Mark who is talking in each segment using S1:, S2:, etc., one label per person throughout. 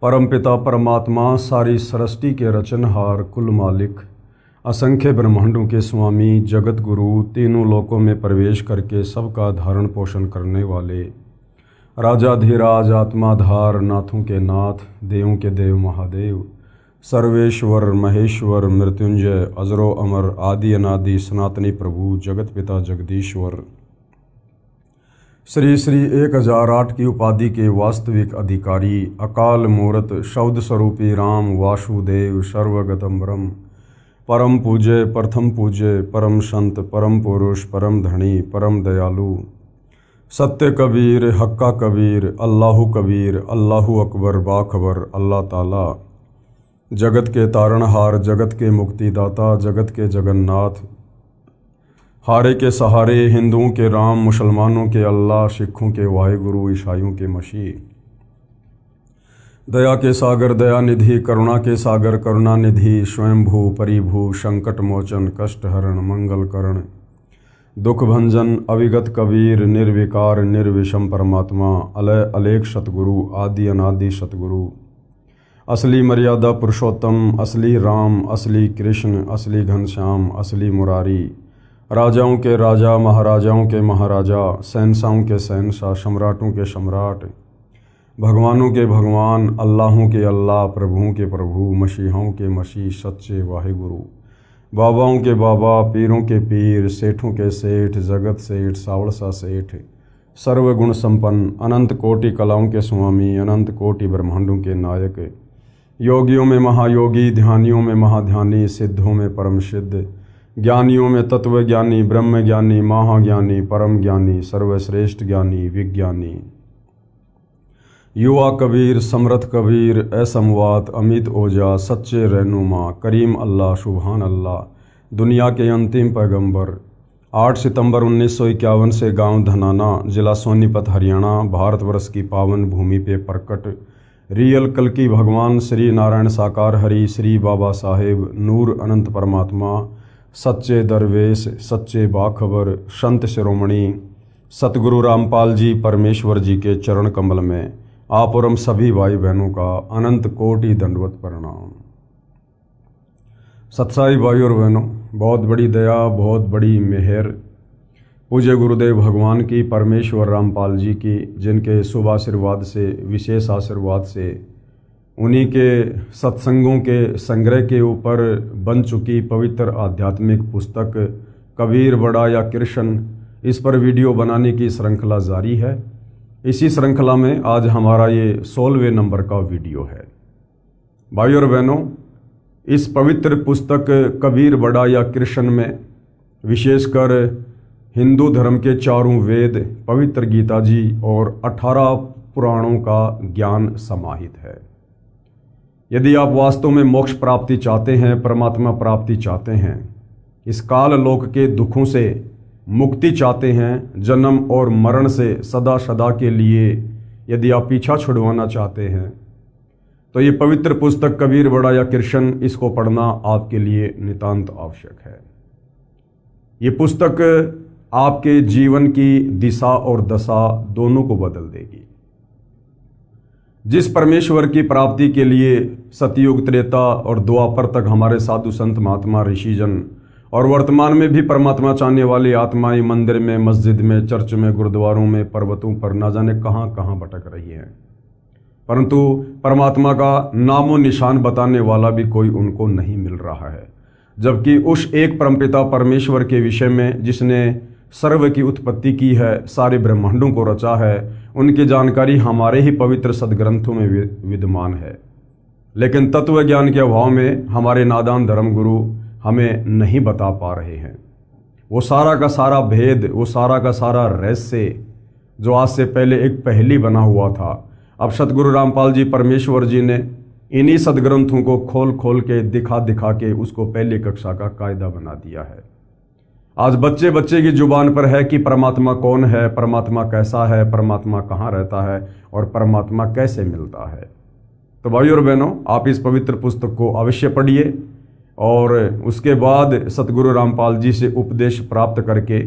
S1: परमपिता परमात्मा सारी सृष्टि के रचनहार कुल मालिक असंख्य ब्रह्मांडों के स्वामी जगत गुरु तीनों लोकों में प्रवेश करके सबका धारण पोषण करने वाले राजाधिराज आत्माधार नाथों के नाथ देवों के देव महादेव सर्वेश्वर महेश्वर मृत्युंजय अजरो अमर आदि अनादि सनातनी प्रभु जगत पिता जगदीश्वर श्री श्री 1008 की उपाधि के वास्तविक अधिकारी अकाल मूर्त शब्द स्वरूपी राम वासुदेव सर्वगतम ब्रह्म परम पूज्य प्रथम पूज्य परम संत परम पुरुष परम धनी परम दयालु सत्य कबीर हक्का कबीर अल्लाहु अकबर बाखबर अल्लाह ताला जगत के तारणहार जगत के मुक्तिदाता जगत के जगन्नाथ हारे के सहारे हिंदुओं के राम मुसलमानों के अल्लाह सिखों के वाहिगुरु ईसाइयों के मसीह दया के सागर दया निधि करुणा के सागर करुणा निधि स्वयंभू परिभू संकट मोचन कष्ट हरण मंगल करण दुख भंजन अविगत कबीर निर्विकार निर्विषम परमात्मा अलय अलेख सतगुरु आदि अनादि सतगुरु असली मर्यादा पुरुषोत्तम असली राम असली कृष्ण असली घनश्याम असली मुरारी राजाओं के राजा महाराजाओं के महाराजा शहंशाहों के शहंशाह सम्राटों के सम्राट भगवानों के भगवान अल्लाहों के अल्लाह प्रभुओं के प्रभु मसीहों के मसीह सच्चे वाहिगुरु बाबाओं के बाबा पीरों के पीर सेठों के सेठ जगत सेठ सावड़सा सेठ सर्वगुण संपन्न अनंत कोटि कलाओं के स्वामी अनंत कोटि ब्रह्मांडों के नायक योगियों में महायोगी ध्यानियों में महाध्यानी सिद्धों में परम सिद्ध ज्ञानियों में तत्व ज्ञानी ब्रह्म ज्ञानी महाज्ञानी परम ज्ञानी सर्वश्रेष्ठ ज्ञानी विज्ञानी युवा कबीर समर्थ कबीर असमवात अमित ओजा सच्चे रहनुमा करीम अल्लाह सुभान अल्लाह दुनिया के अंतिम पैगंबर 8 सितंबर 1951 से गांव धनाना जिला सोनीपत हरियाणा भारतवर्ष की पावन भूमि पे प्रकट रियल कल्कि भगवान श्री नारायण साकार हरि श्री बाबा साहेब नूर अनंत परमात्मा सच्चे दरवेश सच्चे बाखबर संत शिरोमणि सतगुरु रामपाल जी परमेश्वर जी के चरण कमल में आप और हम सभी भाई बहनों का अनंत कोटि दंडवत प्रणाम। सत्साई भाई और बहनों, बहुत बड़ी दया बहुत बड़ी मेहर पूज्य गुरुदेव भगवान की परमेश्वर रामपाल जी की, जिनके शुभ आशीर्वाद से विशेष आशीर्वाद से उन्हीं के सत्संगों के संग्रह के ऊपर बन चुकी पवित्र आध्यात्मिक पुस्तक कबीर बड़ा या कृष्ण, इस पर वीडियो बनाने की श्रृंखला जारी है। इसी श्रृंखला में आज हमारा ये 16वें नंबर का वीडियो है। भाई और बहनों, इस पवित्र पुस्तक कबीर बड़ा या कृष्ण में विशेषकर हिंदू धर्म के चारों वेद पवित्र गीता जी और 18 पुराणों का ज्ञान समाहित है। यदि आप वास्तव में मोक्ष प्राप्ति चाहते हैं, परमात्मा प्राप्ति चाहते हैं, इस काल लोक के दुखों से मुक्ति चाहते हैं, जन्म और मरण से सदा सदा के लिए यदि आप पीछा छुड़वाना चाहते हैं, तो ये पवित्र पुस्तक कबीर बड़ा या कृष्ण, इसको पढ़ना आपके लिए नितांत आवश्यक है। ये पुस्तक आपके जीवन की दिशा और दशा दोनों को बदल देगी। जिस परमेश्वर की प्राप्ति के लिए सतयुग त्रेता और द्वापर तक हमारे साधु संत महात्मा ऋषिजन और वर्तमान में भी परमात्मा चाहने वाली आत्माएं मंदिर में मस्जिद में चर्च में गुरुद्वारों में पर्वतों पर न जाने कहाँ कहाँ भटक रही हैं, परंतु परमात्मा का नामो निशान बताने वाला भी कोई उनको नहीं मिल रहा है। जबकि उस एक परमपिता परमेश्वर के विषय में जिसने सर्व की उत्पत्ति की है, सारे ब्रह्मांडों को रचा है, उनकी जानकारी हमारे ही पवित्र सदग्रंथों में विद्यमान है। लेकिन तत्व ज्ञान के अभाव में हमारे नादान धर्मगुरु हमें नहीं बता पा रहे हैं। वो सारा का सारा भेद, वो सारा का सारा रहस्य जो आज से पहले एक पहेली बना हुआ था, अब सतगुरु रामपाल जी परमेश्वर जी ने इन्हीं सदग्रंथों को खोल खोल के दिखा दिखा के उसको पहली कक्षा का कायदा बना दिया है। आज बच्चे बच्चे की जुबान पर है कि परमात्मा कौन है, परमात्मा कैसा है, परमात्मा कहाँ रहता है और परमात्मा कैसे मिलता है। तो भाई और बहनों, आप इस पवित्र पुस्तक को अवश्य पढ़िए और उसके बाद सतगुरु रामपाल जी से उपदेश प्राप्त करके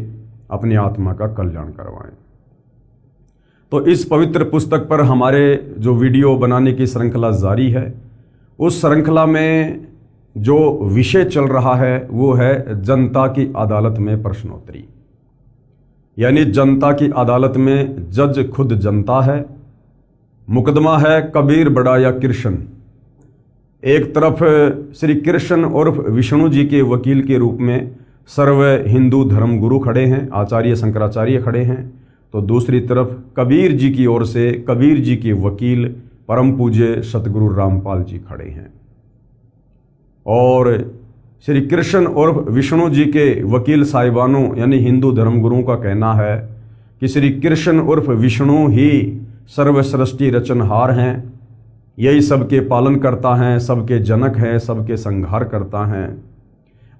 S1: अपनी आत्मा का कल्याण करवाएं। तो इस पवित्र पुस्तक पर हमारे जो वीडियो बनाने की श्रृंखला जारी है, उस श्रृंखला में जो विषय चल रहा है वो है जनता की अदालत में प्रश्नोत्तरी। यानी जनता की अदालत में जज खुद जनता है। मुकदमा है कबीर बड़ा या कृष्ण। एक तरफ श्री कृष्ण उर्फ विष्णु जी के वकील के रूप में सर्व हिंदू धर्म गुरु खड़े हैं, आचार्य शंकराचार्य खड़े हैं, तो दूसरी तरफ कबीर जी की ओर से कबीर जी के वकील परम पूज्य सतगुरु रामपाल जी खड़े हैं। और श्री कृष्ण उर्फ विष्णु जी के वकील साहिबानों यानी हिंदू धर्मगुरुओं का कहना है कि श्री कृष्ण उर्फ विष्णु ही सर्व सृष्टि रचनहार हैं, यही सबके पालन करता हैं, सबके जनक हैं, सबके संहार करता हैं,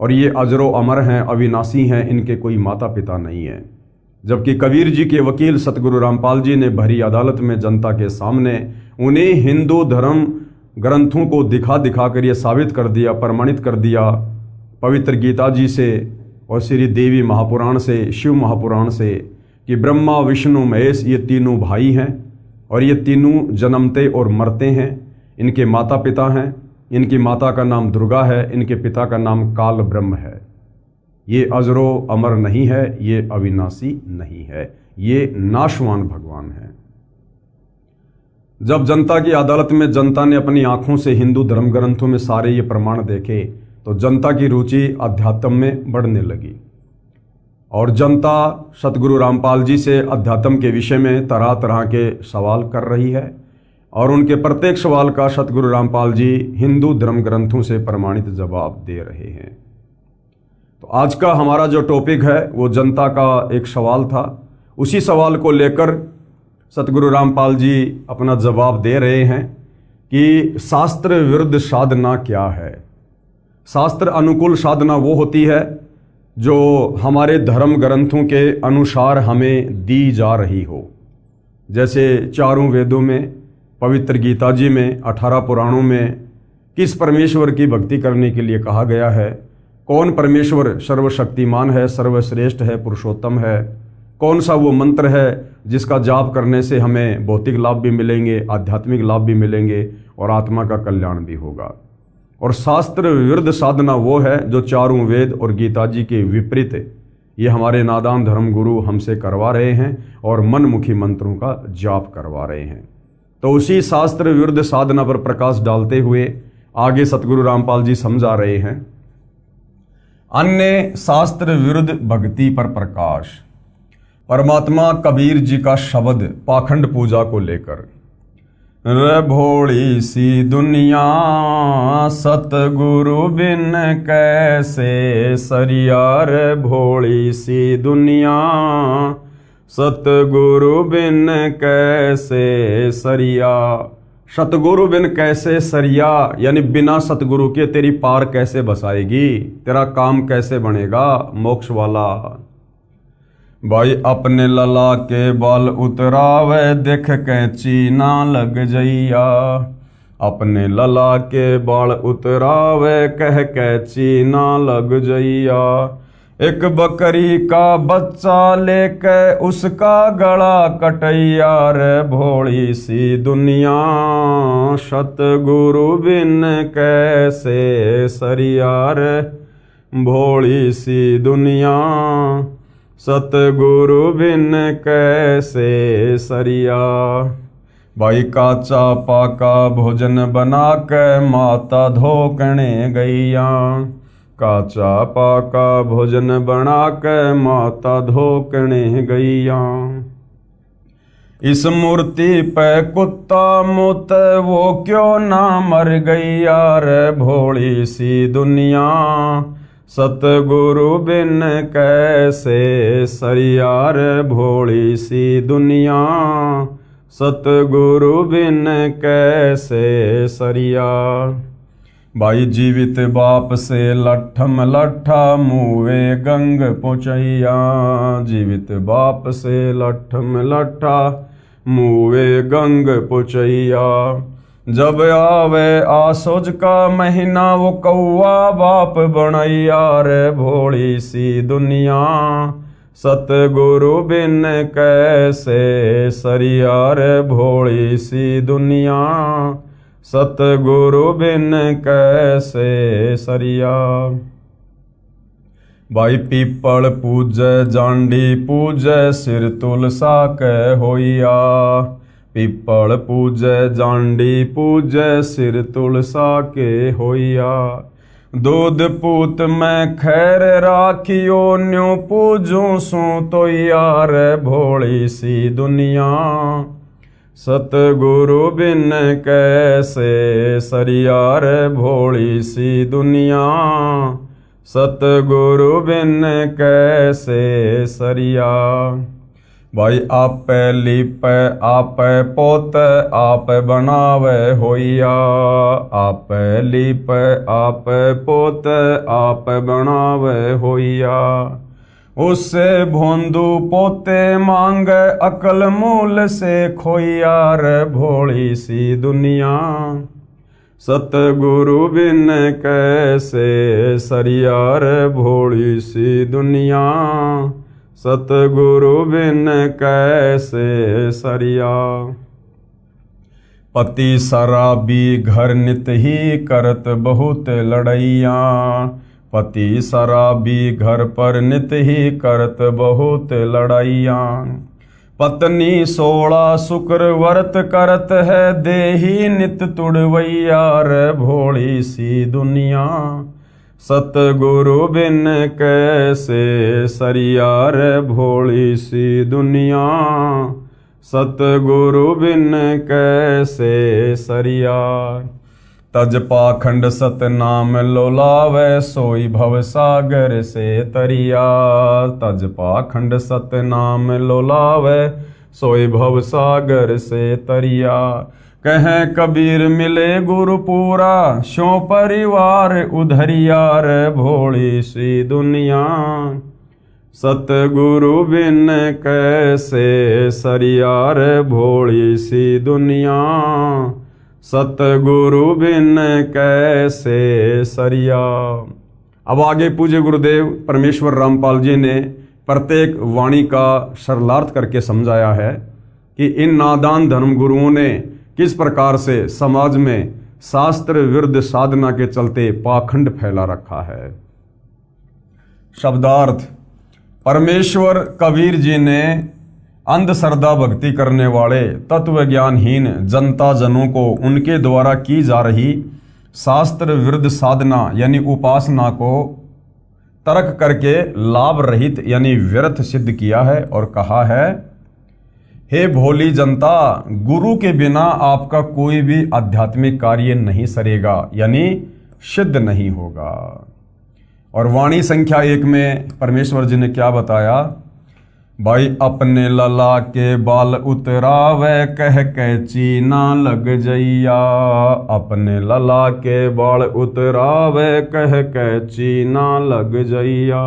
S1: और ये अजरो अमर हैं, अविनाशी हैं, इनके कोई माता पिता नहीं है। जबकि कबीर जी के वकील सतगुरु रामपाल जी ने भरी अदालत में जनता के सामने उन्हें हिंदू धर्म ग्रंथों को दिखा दिखा कर ये साबित कर दिया, प्रमाणित कर दिया पवित्र गीता जी से और श्री देवी महापुराण से, शिव महापुराण से, कि ब्रह्मा विष्णु महेश ये तीनों भाई हैं और ये तीनों जन्मते और मरते हैं। इनके माता पिता हैं, इनकी माता का नाम दुर्गा है, इनके पिता का नाम काल ब्रह्म है। ये अजरो अमर नहीं है, ये अविनाशी नहीं है, ये नाशवान भगवान है। जब जनता की अदालत में जनता ने अपनी आंखों से हिंदू धर्म ग्रंथों में सारे ये प्रमाण देखे तो जनता की रुचि अध्यात्म में बढ़ने लगी और जनता सतगुरु रामपाल जी से अध्यात्म के विषय में तरह तरह के सवाल कर रही है और उनके प्रत्येक सवाल का सतगुरु रामपाल जी हिंदू धर्म ग्रंथों से प्रमाणित जवाब दे रहे हैं। तो आज का हमारा जो टॉपिक है वो जनता का एक सवाल था। उसी सवाल को लेकर सतगुरु रामपाल जी अपना जवाब दे रहे हैं कि शास्त्र विरुद्ध साधना क्या है। शास्त्र अनुकूल साधना वो होती है जो हमारे धर्म ग्रंथों के अनुसार हमें दी जा रही हो। जैसे चारों वेदों में, पवित्र गीता जी में, 18 पुराणों में किस परमेश्वर की भक्ति करने के लिए कहा गया है, कौन परमेश्वर सर्वशक्तिमान है, सर्वश्रेष्ठ है, पुरुषोत्तम है, कौन सा वो मंत्र है जिसका जाप करने से हमें भौतिक लाभ भी मिलेंगे, आध्यात्मिक लाभ भी मिलेंगे और आत्मा का कल्याण भी होगा। और शास्त्र विरुद्ध साधना वो है जो चारों वेद और गीता जी के विपरीत ये हमारे नादान धर्म गुरु हमसे करवा रहे हैं और मनमुखी मंत्रों का जाप करवा रहे हैं। तो उसी शास्त्र विरुद्ध साधना पर प्रकाश डालते हुए आगे सतगुरु रामपाल जी समझा रहे हैं। अन्य शास्त्र विरुद्ध भक्ति पर प्रकाश। परमात्मा कबीर जी का शब्द पाखंड पूजा को लेकर, रे भोली सी दुनिया सतगुरु बिन कैसे सरिया, रे भोली सी दुनिया सतगुरु बिन कैसे सरिया। सतगुरु बिन कैसे सरिया यानी बिना सतगुरु के तेरी पार कैसे बसाएगी, तेरा काम कैसे बनेगा मोक्ष वाला। भाई अपने लला के बाल उतरावे देख कैंची ना लग जइया, अपने लला के बाल उतरावे कह कैंची ना लग जइया। एक बकरी का बच्चा लेके उसका गला कटैया, रे भोली सी दुनिया सतगुरु बिन कैसे सरिया, रे भोली सी दुनिया सतगुरु बिन कैसे सरिया। भाई काचा पाका भोजन बना के माता धोकने गैया, काचा पाका भोजन बना के माता धोकने गैया। इस मूर्ति पे कुत्ता मुत वो क्यों ना मर गैया, रे भोली सी दुनिया सतगुरु बिन कैसे सरिया, रे भोली सी दुनिया सतगुरु बिन कैसे सरिया। भाई जीवित बाप से लट्ठम लट्ठा मुँहे गंग पहुँचैया, जीवित बाप से लट्ठम लट्ठा मुँहे गंग पहुँचैया। जब आवे आसोज का महीना वो कौआ बाप बनैया, रे भोली सी दुनिया सतगुरु बिन कैसे सरिया रे भोली सी दुनिया, सतगुरु बिन कैसे सरिया। भाई पीपल पूजै जांडी पूजै सिर तुलसा कै होइया, पीपल पूजै जांडी पूजै सिर तुलसा के होइया। दूध पूत मैं खैर राखियो न्यू पूजूं सू तो यार भोली सी दुनिया, सतगुरु बिन कैसे सरिया रे भोली सी दुनिया, सतगुरु बिन कैसे सरिया। भाई आपे लीपे आपे पोते आप बनावे होइया, आपे लीपे आपे पोते आप बनावे होइया। उससे भोंदू पोते मांगे अकल मूल से खोइया रे भोली सी दुनिया, सतगुरु बिन कैसे सरिया रे भोली सी दुनिया, सतगुरु बिन कैसे सरिया। पति शराबी घर नित ही करत बहुत लड़ैया, पति शराबी घर पर नित ही करत बहुत लड़ैया। पत्नी 16 शुक्र व्रत करत है देही नित तुड़वैया रे भोली सी दुनिया, सतगुरु बिन कैसे सरिया रे भोली सी दुनिया, सतगुरु बिन कैसे सरिया। तज पाखंड सतनाम लोलावे सोई भव सागर से तरिया, तज पाखंड सतनाम लोलावे सोई भव सागर से तरिया। कहें कबीर मिले गुरुपुरा शो परिवार उधरिया रे भोली सी दुनिया, सतगुरु बिन कैसे सरिया रे भोली सी दुनिया, सतगुरु बिन कैसे सरिया। अब आगे पूज्य गुरुदेव परमेश्वर रामपाल जी ने प्रत्येक वाणी का सरलार्थ करके समझाया है कि इन नादान धर्म गुरुओं ने किस प्रकार से समाज में शास्त्र विरुद्ध साधना के चलते पाखंड फैला रखा है। शब्दार्थ, परमेश्वर कबीर जी ने अंधश्रद्धा भक्ति करने वाले तत्व ज्ञानहीन जनता जनों को उनके द्वारा की जा रही शास्त्र विरुद्ध साधना यानी उपासना को तर्क करके लाभ रहित यानी व्यर्थ सिद्ध किया है और कहा है, हे भोली जनता, गुरु के बिना आपका कोई भी आध्यात्मिक कार्य नहीं सरेगा यानी सिद्ध नहीं होगा। और वाणी संख्या 1 में परमेश्वर जी ने क्या बताया, भाई अपने लला के बाल उतरावे कह कैची ना लग जइया, अपने लला के बाल उतरावे कह कैची ना लग जइया।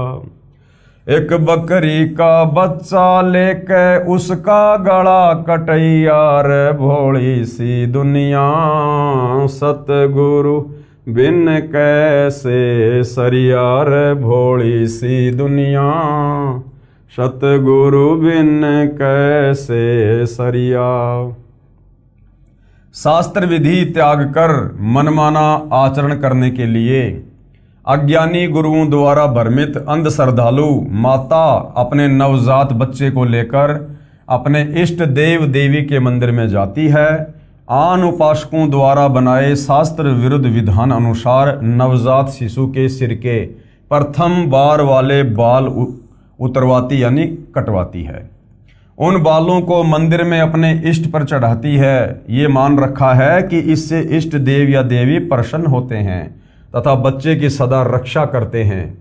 S1: एक बकरी का बच्चा लेके उसका गला कटैया रे भोली सी दुनिया, सतगुरु बिन कैसे सरिया रे भोली सी दुनिया, सतगुरु बिन कैसे सरिया। शास्त्र विधि त्याग कर मनमाना आचरण करने के लिए अज्ञानी गुरुओं द्वारा भ्रमित अंध श्रद्धालु माता अपने नवजात बच्चे को लेकर अपने इष्ट देव देवी के मंदिर में जाती है। आन उपासकों द्वारा बनाए शास्त्र विरुद्ध विधान अनुसार नवजात शिशु के सिर के प्रथम बार वाले बाल उतरवाती यानी कटवाती है। उन बालों को मंदिर में अपने इष्ट पर चढ़ाती है। ये मान रखा है कि इससे इष्ट देव या देवी प्रसन्न होते हैं तथा बच्चे की सदा रक्षा करते हैं।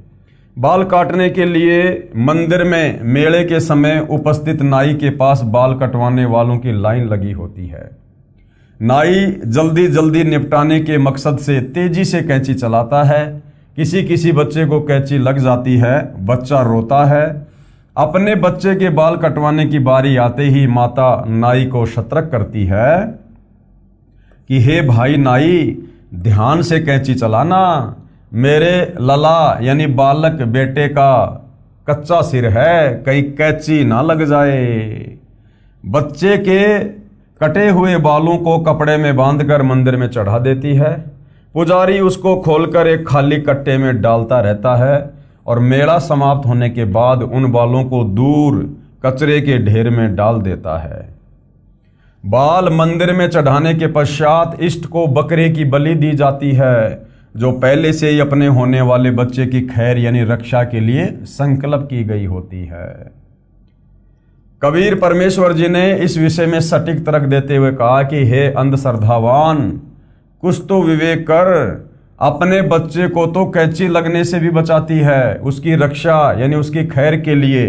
S1: बाल काटने के लिए मंदिर में मेले के समय उपस्थित नाई के पास बाल कटवाने वालों की लाइन लगी होती है। नाई जल्दी जल्दी निपटाने के मकसद से तेजी से कैंची चलाता है। किसी किसी बच्चे को कैंची लग जाती है, बच्चा रोता है। अपने बच्चे के बाल कटवाने की बारी आते ही माता नाई को सतर्क करती है कि हे भाई नाई, ध्यान से कैंची चलाना, मेरे लला यानी बालक बेटे का कच्चा सिर है, कहीं कैंची ना लग जाए। बच्चे के कटे हुए बालों को कपड़े में बांधकर मंदिर में चढ़ा देती है। पुजारी उसको खोलकर एक खाली कट्टे में डालता रहता है और मेला समाप्त होने के बाद उन बालों को दूर कचरे के ढेर में डाल देता है। बाल मंदिर में चढ़ाने के पश्चात इष्ट को बकरे की बलि दी जाती है, जो पहले से ही अपने होने वाले बच्चे की खैर यानी रक्षा के लिए संकल्प की गई होती है। कबीर परमेश्वर जी ने इस विषय में सटीक तर्क देते हुए कहा कि हे अंधश्रद्धावान, कुछ तो विवेक कर। अपने बच्चे को तो कैंची लगने से भी बचाती है, उसकी रक्षा यानी उसकी खैर के लिए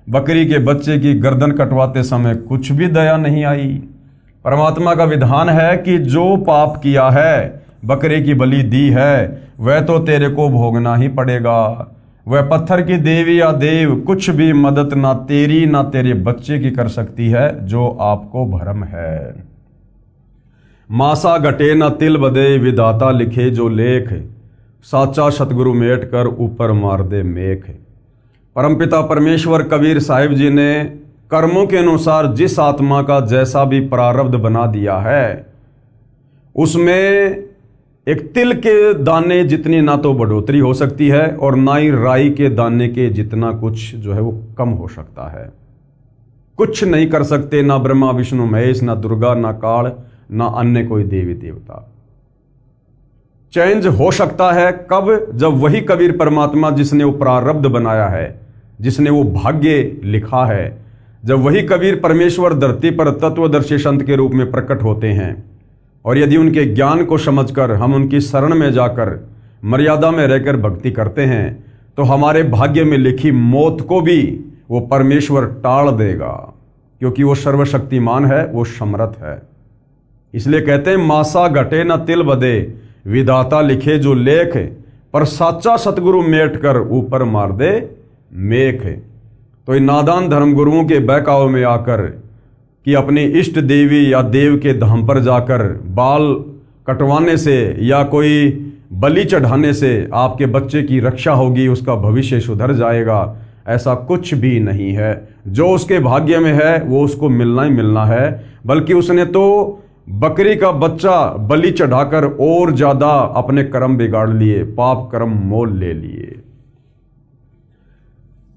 S1: बकरी के बच्चे की गर्दन कटवाते समय कुछ भी दया नहीं आई। परमात्मा का विधान है कि जो पाप किया है, बकरे की बलि दी है, वह तो तेरे को भोगना ही पड़ेगा। वह पत्थर की देवी या देव कुछ भी मदद ना तेरी ना तेरे बच्चे की कर सकती है, जो आपको भ्रम है। मासा घटे न तिल बदे, विधाता लिखे जो लेख, साचा सतगुरु मेट कर ऊपर मार दे मेख। परमपिता परमेश्वर कबीर साहिब जी ने कर्मों के अनुसार जिस आत्मा का जैसा भी प्रारब्ध बना दिया है, उसमें एक तिल के दाने जितनी ना तो बढ़ोतरी हो सकती है और ना ही राई के दाने के जितना कुछ जो है वो कम हो सकता है। कुछ नहीं कर सकते ना ब्रह्मा विष्णु महेश, ना दुर्गा, ना काल, ना अन्य कोई देवी देवता। चेंज हो सकता है कब? जब वही कबीर परमात्मा जिसने वो प्रारब्ध बनाया है, जिसने वो भाग्य लिखा है, जब वही कबीर परमेश्वर धरती पर तत्वदर्शी संत के रूप में प्रकट होते हैं और यदि उनके ज्ञान को समझकर हम उनकी शरण में जाकर मर्यादा में रहकर भक्ति करते हैं, तो हमारे भाग्य में लिखी मौत को भी वो परमेश्वर टाल देगा, क्योंकि वो सर्वशक्तिमान है, वो समर्थ है। इसलिए कहते हैं मासा घटे न तिल बदे, विधाता लिखे जो लेख, पर साचा सतगुरु मेट कर ऊपर मार दे मेख। तो इन नादान धर्मगुरुओं के बहकावे में आकर कि अपनी इष्ट देवी या देव के धाम पर जाकर बाल कटवाने से या कोई बलि चढ़ाने से आपके बच्चे की रक्षा होगी, उसका भविष्य सुधर जाएगा, ऐसा कुछ भी नहीं है। जो उसके भाग्य में है वो उसको मिलना ही मिलना है, बल्कि उसने तो बकरी का बच्चा बलि चढ़ाकर और ज्यादा अपने कर्म बिगाड़ लिए, पाप कर्म मोल ले लिए।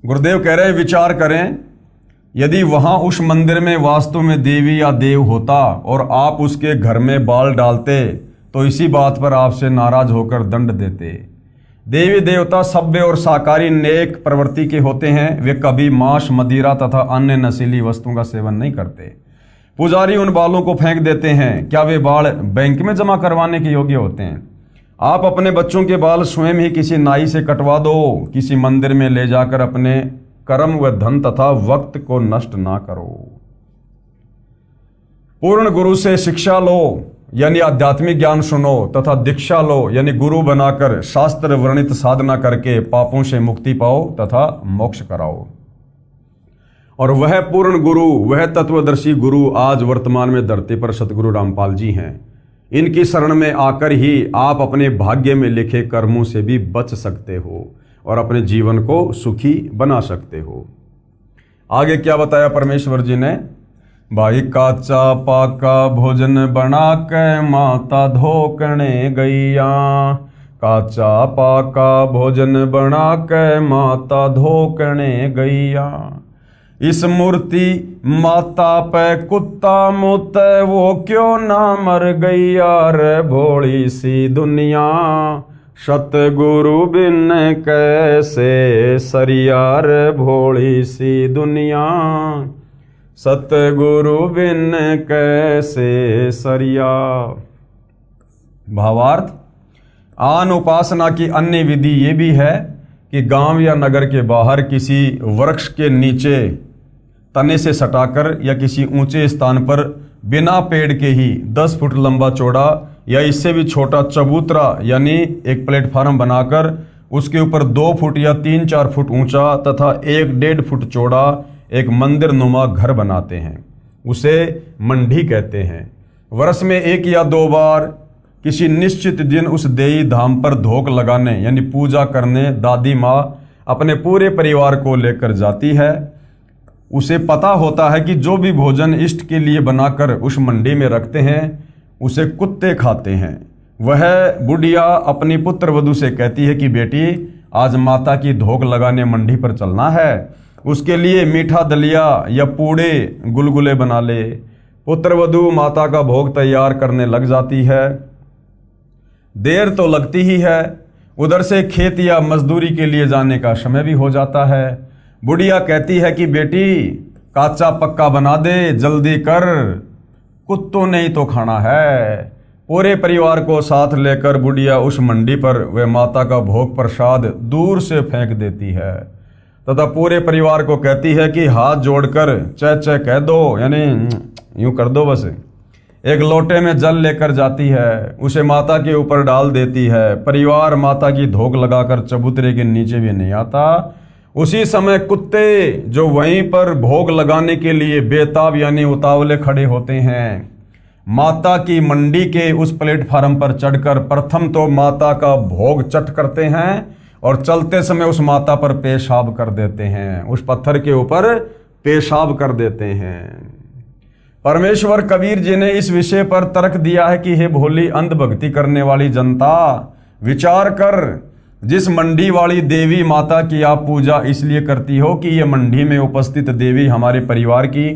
S1: गुरुदेव कह रहे हैं विचार करें, यदि वहां उस मंदिर में वास्तव में देवी या देव होता और आप उसके घर में बाल डालते, तो इसी बात पर आपसे नाराज होकर दंड देते। देवी देवता सभ्य और शाकाहारी नेक प्रवृत्ति के होते हैं, वे कभी मांस, मदिरा तथा अन्य नशीली वस्तुओं का सेवन नहीं करते। पुजारी उन बालों को फेंक देते हैं, क्या वे बाल बैंक में जमा करवाने के योग्य होते हैं? आप अपने बच्चों के बाल स्वयं ही किसी नाई से कटवा दो, किसी मंदिर में ले जाकर अपने कर्म व धन तथा वक्त को नष्ट ना करो। पूर्ण गुरु से शिक्षा लो यानी आध्यात्मिक ज्ञान सुनो तथा दीक्षा लो यानी गुरु बनाकर शास्त्र वर्णित साधना करके पापों से मुक्ति पाओ तथा मोक्ष कराओ। और वह पूर्ण गुरु, वह तत्वदर्शी गुरु आज वर्तमान में धरती पर सतगुरु रामपाल जी हैं। इनकी शरण में आकर ही आप अपने भाग्य में लिखे कर्मों से भी बच सकते हो और अपने जीवन को सुखी बना सकते हो। आगे क्या बताया परमेश्वर जी ने? भाई काचा पाका भोजन बना के माता धोकने गैया, काचा पाका भोजन बना के माता धोकने गैया। इस मूर्ति माता पे कुत्ता मुते, वो क्यों ना मर गैया रे भोली सी दुनिया। सतगुरु बिन कैसे सरियार भोली सी दुनिया, सतगुरु बिन कैसे सरिया। भावार्थ, आन उपासना की अन्य विधि ये भी है कि गांव या नगर के बाहर किसी वृक्ष के नीचे तने से सटाकर या किसी ऊंचे स्थान पर बिना पेड़ के ही 10 फुट लंबा चौड़ा या इससे भी छोटा चबूतरा यानी एक प्लेटफार्म बनाकर उसके ऊपर 2 फुट या 3-4 फुट ऊंचा तथा 1-1.5 फुट चौड़ा एक मंदिर नुमा घर बनाते हैं। उसे मंडी कहते हैं। वर्ष में 1 या 2 बार किसी निश्चित दिन उस देई धाम पर धोक लगाने यानी पूजा करने दादी माँ अपने पूरे परिवार को लेकर जाती है। उसे पता होता है कि जो भी भोजन इष्ट के लिए बनाकर उस मंडी में रखते हैं उसे कुत्ते खाते हैं। वह बुढ़िया अपनी पुत्र वधू से कहती है कि बेटी, आज माता की धोख लगाने मंडी पर चलना है, उसके लिए मीठा दलिया या पूड़े गुलगुले बना ले। पुत्र वधू माता का भोग तैयार करने लग जाती है। देर तो लगती ही है, उधर से खेत या मजदूरी के लिए जाने का समय भी हो जाता है। बुढ़िया कहती है कि बेटी, काचा पक्का बना दे, जल्दी कर, कुत्तों ने ही तो खाना है। पूरे परिवार को साथ लेकर बुढ़िया उस मंडी पर वे माता का भोग प्रसाद दूर से फेंक देती है तथा पूरे परिवार को कहती है कि हाथ जोड़कर चै चै कह दो, यानी यूं कर दो बस। एक लोटे में जल लेकर जाती है, उसे माता के ऊपर डाल देती है। परिवार माता की धोख लगाकर चबूतरे के नीचे भी नहीं आता। उसी समय कुत्ते जो वहीं पर भोग लगाने के लिए बेताब यानी उतावले खड़े होते हैं, माता की मंडी के उस प्लेटफार्म पर चढ़कर प्रथम तो माता का भोग चट करते हैं और चलते समय उस माता पर पेशाब कर देते हैं, उस पत्थर के ऊपर पेशाब कर देते हैं। परमेश्वर कबीर जी ने इस विषय पर तर्क दिया है कि हे भोली अंधभक्ति करने वाली जनता, विचार कर, जिस मंडी वाली देवी माता की आप पूजा इसलिए करती हो कि यह मंडी में उपस्थित देवी हमारे परिवार की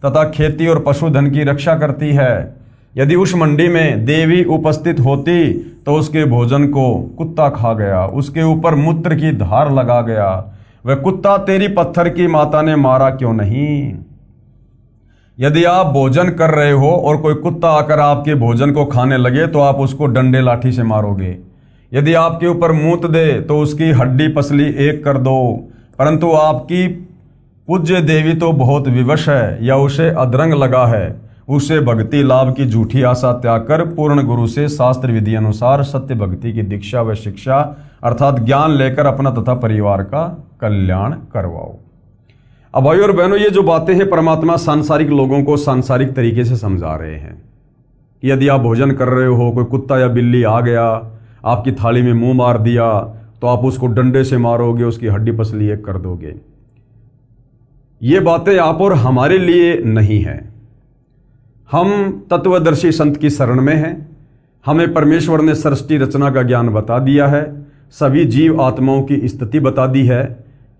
S1: तथा खेती और पशुधन की रक्षा करती है। यदि उस मंडी में देवी उपस्थित होती तो उसके भोजन को कुत्ता खा गया, उसके ऊपर मूत्र की धार लगा गया। वह कुत्ता तेरी पत्थर की माता ने मारा क्यों नहीं? यदि आप भोजन कर रहे हो और कोई कुत्ता आकर आपके भोजन को खाने लगे तो आप उसको डंडे लाठी से मारोगे। यदि आपके ऊपर मूत दे तो उसकी हड्डी पसली एक कर दो। परंतु आपकी पूज्य देवी तो बहुत विवश है या उसे अधरंग लगा है, उसे भक्ति लाभ की झूठी आशा त्याग कर पूर्ण गुरु से शास्त्र विधि अनुसार सत्य भक्ति की दीक्षा व शिक्षा अर्थात ज्ञान लेकर अपना तथा परिवार का कल्याण करवाओ। अब भाई और बहनों, ये जो बातें हैं परमात्मा सांसारिक लोगों को सांसारिक तरीके से समझा रहे हैं कि यदि आप भोजन कर रहे हो, कोई कुत्ता या बिल्ली आ गया, आपकी थाली में मुंह मार दिया, तो आप उसको डंडे से मारोगे, उसकी हड्डी पसली एक कर दोगे। ये बातें आप और हमारे लिए नहीं है। हम तत्वदर्शी संत की शरण में हैं। हमें परमेश्वर ने सृष्टि रचना का ज्ञान बता दिया है, सभी जीव आत्माओं की स्थिति बता दी है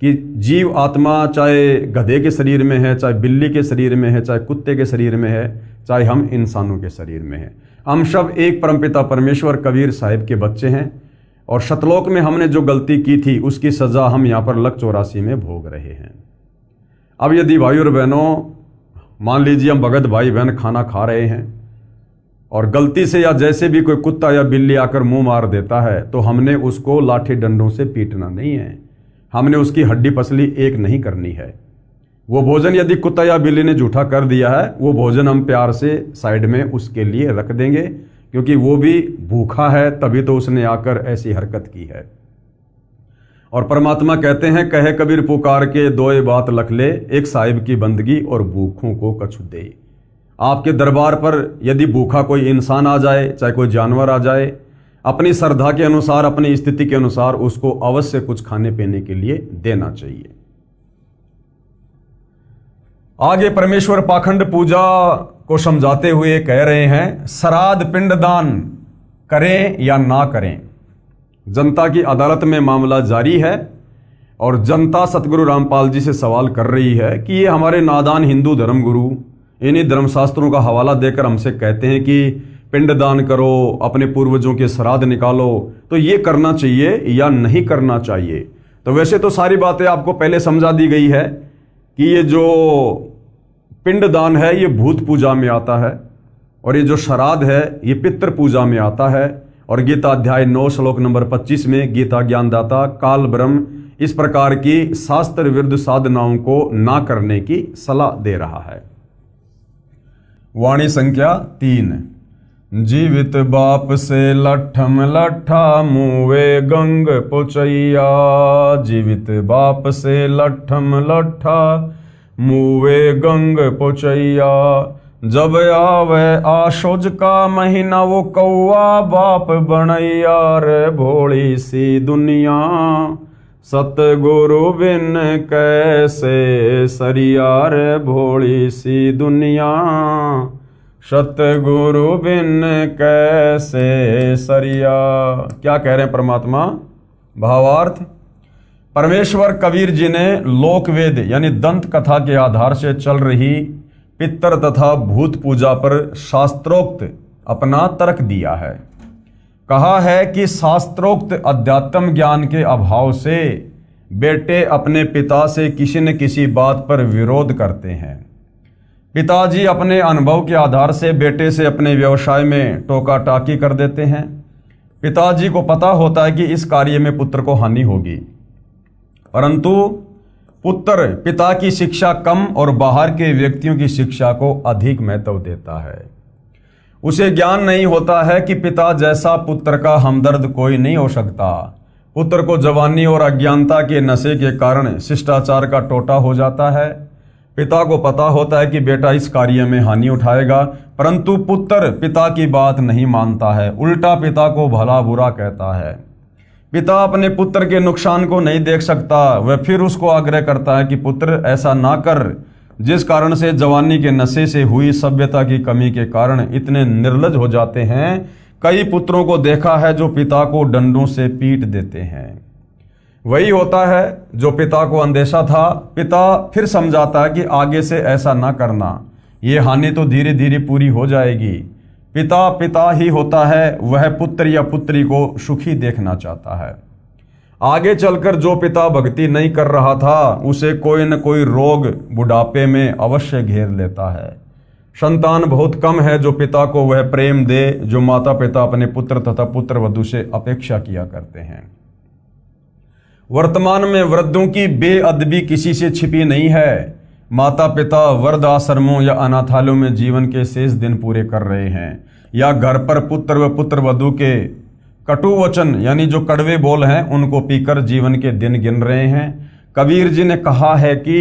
S1: कि जीव आत्मा चाहे गधे के शरीर में है, चाहे बिल्ली के शरीर में है, चाहे कुत्ते के शरीर में है, चाहे हम इंसानों के शरीर में है, हम सब एक परमपिता परमेश्वर कबीर साहिब के बच्चे हैं। और शतलोक में हमने जो गलती की थी उसकी सज़ा हम यहाँ पर लक 84 में भोग रहे हैं। अब यदि भाई और बहनों, मान लीजिए हम भगत भाई बहन खाना खा रहे हैं और गलती से या जैसे भी कोई कुत्ता या बिल्ली आकर मुंह मार देता है, तो हमने उसको लाठी डंडों से पीटना नहीं है, हमने उसकी हड्डी पसली एक नहीं करनी है। वो भोजन यदि कुत्ता या बिल्ली ने झूठा कर दिया है, वो भोजन हम प्यार से साइड में उसके लिए रख देंगे, क्योंकि वो भी भूखा है, तभी तो उसने आकर ऐसी हरकत की है। और परमात्मा कहते हैं, कहे कबीर पुकार के दोए बात लख ले, एक साहिब की बंदगी और भूखों को कछु दे। आपके दरबार पर यदि भूखा कोई इंसान आ जाए, चाहे कोई जानवर आ जाए, अपनी श्रद्धा के अनुसार, अपनी स्थिति के अनुसार उसको अवश्य कुछ खाने पीने के लिए देना चाहिए। आगे परमेश्वर पाखंड पूजा को समझाते हुए कह रहे हैं, श्राद्ध पिंडदान करें या ना करें। जनता की अदालत में मामला जारी है और जनता सतगुरु रामपाल जी से सवाल कर रही है कि ये हमारे नादान हिंदू धर्मगुरु इन्हीं धर्मशास्त्रों का हवाला देकर हमसे कहते हैं कि पिंडदान करो, अपने पूर्वजों के श्राद्ध निकालो, तो ये करना चाहिए या नहीं करना चाहिए। तो वैसे तो सारी बातें आपको पहले समझा दी गई है कि ये जो पिंडदान है ये भूत पूजा में आता है और ये जो श्राद्ध है ये पितृ पूजा में आता है। और गीता अध्याय 9 श्लोक नंबर 25 में गीता ज्ञानदाता काल ब्रह्म इस प्रकार की शास्त्र विरुद्ध साधनाओं को ना करने की सलाह दे रहा है। वाणी संख्या 3। जीवित बाप से लट्ठम लट्ठा मुवे गंग पोचैया। जीवित बाप से लट्ठम लट्ठा मुवे गंग पोचैया। जब आवे आशोज का महीना वो कौआ बाप बनैया। रे भोली सी दुनिया सतगुरु बिन कैसे सरियार भोली सी दुनिया, सतगुरु बिन कैसे सरिया। क्या कह रहे हैं परमात्मा? भावार्थ, परमेश्वर कबीर जी ने लोकवेद यानी दंत कथा के आधार से चल रही पितर तथा भूत पूजा पर शास्त्रोक्त अपना तर्क दिया है। कहा है कि शास्त्रोक्त अध्यात्म ज्ञान के अभाव से बेटे अपने पिता से किसी न किसी बात पर विरोध करते हैं। पिताजी अपने अनुभव के आधार से बेटे से अपने व्यवसाय में टोका टाकी कर देते हैं। पिताजी को पता होता है कि इस कार्य में पुत्र को हानि होगी, परंतु पुत्र पिता की शिक्षा कम और बाहर के व्यक्तियों की शिक्षा को अधिक महत्व देता है। उसे ज्ञान नहीं होता है कि पिता जैसा पुत्र का हमदर्द कोई नहीं हो सकता। पुत्र को जवानी और अज्ञानता के नशे के कारण शिष्टाचार का टोटा हो जाता है। पिता को पता होता है कि बेटा इस कार्य में हानि उठाएगा, परंतु पुत्र पिता की बात नहीं मानता है, उल्टा पिता को भला बुरा कहता है। पिता अपने पुत्र के नुकसान को नहीं देख सकता, वह फिर उसको आग्रह करता है कि पुत्र ऐसा ना कर, जिस कारण से जवानी के नशे से हुई सभ्यता की कमी के कारण इतने निर्लज हो जाते हैं। कई पुत्रों को देखा है जो पिता को डंडों से पीट देते हैं। वही होता है जो पिता को अंदेशा था, पिता फिर समझाता है कि आगे से ऐसा ना करना, ये हानि तो धीरे धीरे पूरी हो जाएगी। पिता पिता ही होता है, वह पुत्र या पुत्री को सुखी देखना चाहता है। आगे चलकर जो पिता भक्ति नहीं कर रहा था उसे कोई न कोई रोग बुढ़ापे में अवश्य घेर लेता है। संतान बहुत कम है जो पिता को वह प्रेम दे जो माता पिता अपने पुत्र तथा पुत्र वधू से अपेक्षा किया करते हैं। वर्तमान में वृद्धों की बेअदबी किसी से छिपी नहीं है। माता पिता वृद्ध आश्रमों या अनाथालयों में जीवन के शेष दिन पूरे कर रहे हैं, या घर पर पुत्र व पुत्र वधू के कटु वचन यानी जो कड़वे बोल हैं उनको पीकर जीवन के दिन गिन रहे हैं। कबीर जी ने कहा है कि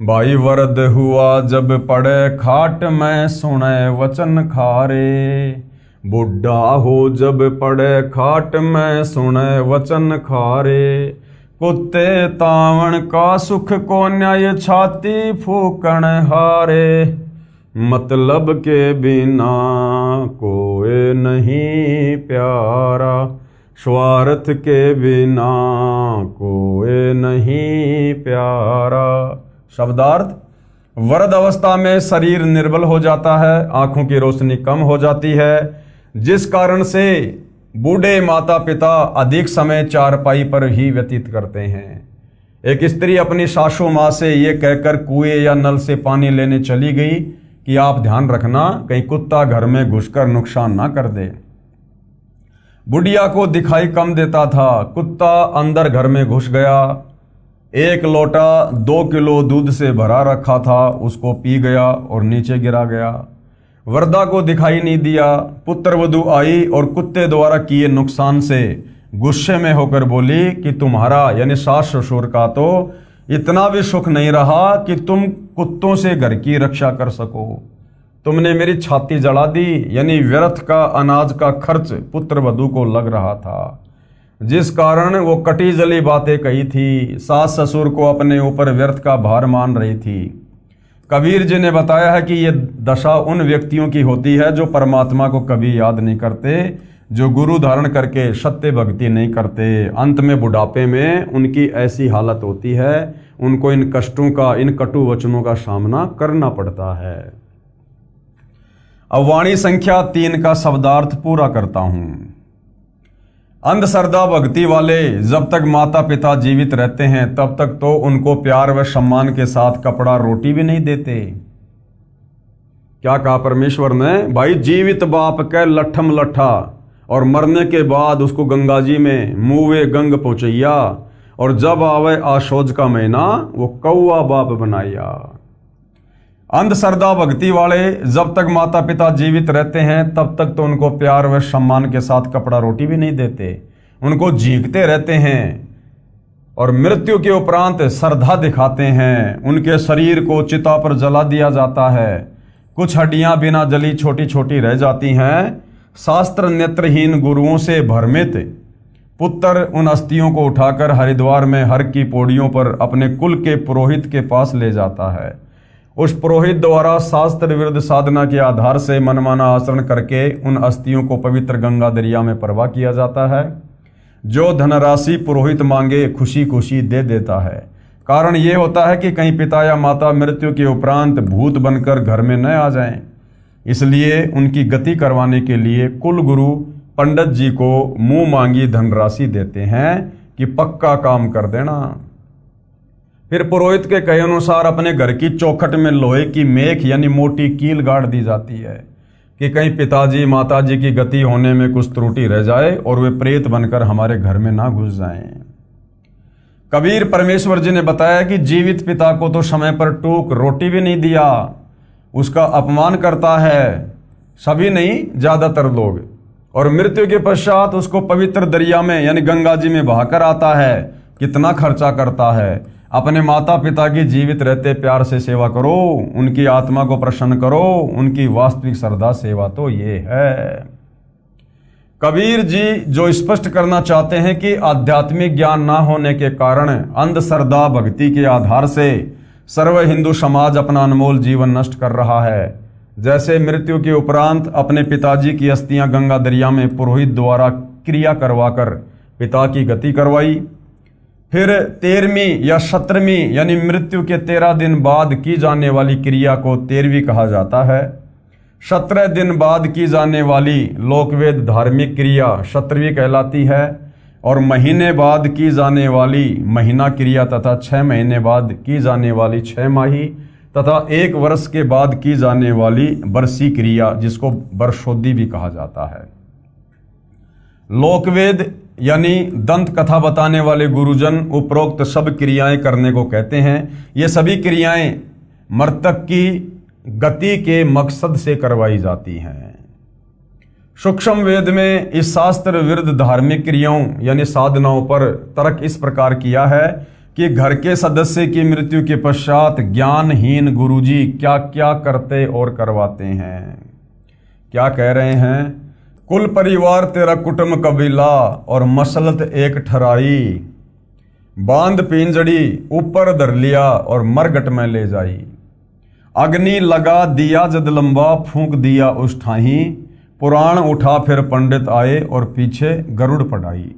S1: भाई वरद हुआ जब पड़े खाट में सुने वचन खारे, बुढ़ा हो जब पड़े खाट में सुने वचन खारे, कुत्ते तावण का सुख को न्याय छाती फूकण हारे, मतलब के बिना कोई नहीं प्यारा, स्वार्थ के बिना कोई नहीं प्यारा। शब्दार्थ, वृद्ध अवस्था में शरीर निर्बल हो जाता है, आंखों की रोशनी कम हो जाती है, जिस कारण से बूढ़े माता पिता अधिक समय चारपाई पर ही व्यतीत करते हैं। एक स्त्री अपनी सासू माँ से ये कहकर कुएं या नल से पानी लेने चली गई कि आप ध्यान रखना कहीं कुत्ता घर में घुसकर नुकसान ना कर दे। बुढ़िया को दिखाई कम देता था, कुत्ता अंदर घर में घुस गया। एक लोटा 2 किलो दूध से भरा रखा था, उसको पी गया और नीचे गिरा गया। वृद्धा को दिखाई नहीं दिया। पुत्र वधू आई और कुत्ते द्वारा किए नुकसान से गुस्से में होकर बोली कि तुम्हारा यानी सास ससुर का तो इतना भी सुख नहीं रहा कि तुम कुत्तों से घर की रक्षा कर सको। तुमने मेरी छाती जला दी, यानी व्यर्थ का अनाज का खर्च पुत्र वधू को लग रहा था, जिस कारण वो कटी जली बातें कही थी। सास ससुर को अपने ऊपर व्यर्थ का भार मान रही थी। कबीर जी ने बताया है कि ये दशा उन व्यक्तियों की होती है जो परमात्मा को कभी याद नहीं करते, जो गुरु धारण करके सत्य भक्ति नहीं करते। अंत में बुढ़ापे में उनकी ऐसी हालत होती है, उनको इन कष्टों का, इन कटु वचनों का सामना करना पड़ता है। अब वाणी संख्या 3 का शब्दार्थ पूरा करता हूं। अंधश्रद्धा भक्ति वाले जब तक माता पिता जीवित रहते हैं तब तक तो उनको प्यार व सम्मान के साथ कपड़ा रोटी भी नहीं देते। क्या कहा परमेश्वर ने? भाई जीवित बाप के लठम लठा और मरने के बाद उसको गंगा जी में मुँहे गंग पहुँचैया, और जब आवे आशोज का महीना वो कौआ बाप बनाया। अंधश्रद्धा भक्ति वाले जब तक माता पिता जीवित रहते हैं तब तक तो उनको प्यार व सम्मान के साथ कपड़ा रोटी भी नहीं देते, उनको झींकते रहते हैं और मृत्यु के उपरांत श्रद्धा दिखाते हैं। उनके शरीर को चिता पर जला दिया जाता है, कुछ हड्डियां बिना जली छोटी छोटी रह जाती हैं। शास्त्र नेत्रहीन गुरुओं से भ्रमित पुत्र उन अस्थियों को उठाकर हरिद्वार में हर की पौड़ियों पर अपने कुल के पुरोहित के पास ले जाता है। उस पुरोहित द्वारा शास्त्र विरुद्ध साधना के आधार से मनमाना आचरण करके उन अस्थियों को पवित्र गंगा दरिया में प्रवाह किया जाता है। जो धनराशि पुरोहित मांगे खुशी खुशी दे देता है। कारण ये होता है कि कहीं पिता या माता मृत्यु के उपरांत भूत बनकर घर में न आ जाएं। इसलिए उनकी गति करवाने के लिए कुल गुरु पंडित जी को मुंह मांगी धनराशि देते हैं कि पक्का काम कर देना। फिर पुरोहित के कहे अनुसार अपने घर की चौखट में लोहे की मेख यानी मोटी कील गाड़ दी जाती है कि कहीं पिताजी माताजी की गति होने में कुछ त्रुटि रह जाए और वे प्रेत बनकर हमारे घर में ना घुस जाएं। कबीर परमेश्वर जी ने बताया कि जीवित पिता को तो समय पर टूक रोटी भी नहीं दिया, उसका अपमान करता है, सभी नहीं ज्यादातर लोग, और मृत्यु के पश्चात उसको पवित्र दरिया में यानी गंगा जी में बहाकर आता है। कितना खर्चा करता है। अपने माता पिता की जीवित रहते प्यार से सेवा करो, उनकी आत्मा को प्रसन्न करो। उनकी वास्तविक श्रद्धा सेवा तो ये है। कबीर जी जो स्पष्ट करना चाहते हैं कि आध्यात्मिक ज्ञान ना होने के कारण अंधश्रद्धा भक्ति के आधार से सर्व हिंदू समाज अपना अनमोल जीवन नष्ट कर रहा है। जैसे मृत्यु के उपरांत अपने पिताजी की अस्थियां गंगा दरिया में पुरोहित द्वारा क्रिया करवाकर पिता की गति करवाई। फिर 13वीं या 17वीं यानी मृत्यु के 13 दिन बाद की जाने वाली क्रिया को 13वीं कहा जाता है। 17 दिन बाद की जाने वाली लोकवेद धार्मिक क्रिया 17वीं कहलाती है, और महीने बाद की जाने वाली महीना क्रिया तथा 6 महीने बाद की जाने वाली 6 माही तथा 1 वर्ष के बाद की जाने वाली बरसी क्रिया जिसको वर्षोद्धि भी कहा जाता है। लोकवेद यानी दंत कथा बताने वाले गुरुजन उपरोक्त सब क्रियाएं करने को कहते हैं। ये सभी क्रियाएं मृतक की गति के मकसद से करवाई जाती हैं। सूक्ष्म वेद में इस शास्त्र विरुद्ध धार्मिक क्रियाओं यानी साधनाओं पर तर्क इस प्रकार किया है कि घर के सदस्य की मृत्यु के पश्चात ज्ञानहीन गुरुजी क्या क्या करते और करवाते हैं। क्या कह रहे हैं? कुल परिवार तेरा कुटुंब कबीला और मसलत एक ठराई, बांध पिंजड़ी ऊपर धर लिया और मरगट में ले जाई। अग्नि लगा दिया जद लंबा फूंक दिया उस ठाही, पुराण उठा फिर पंडित आए और पीछे गरुड़ पढ़ाई।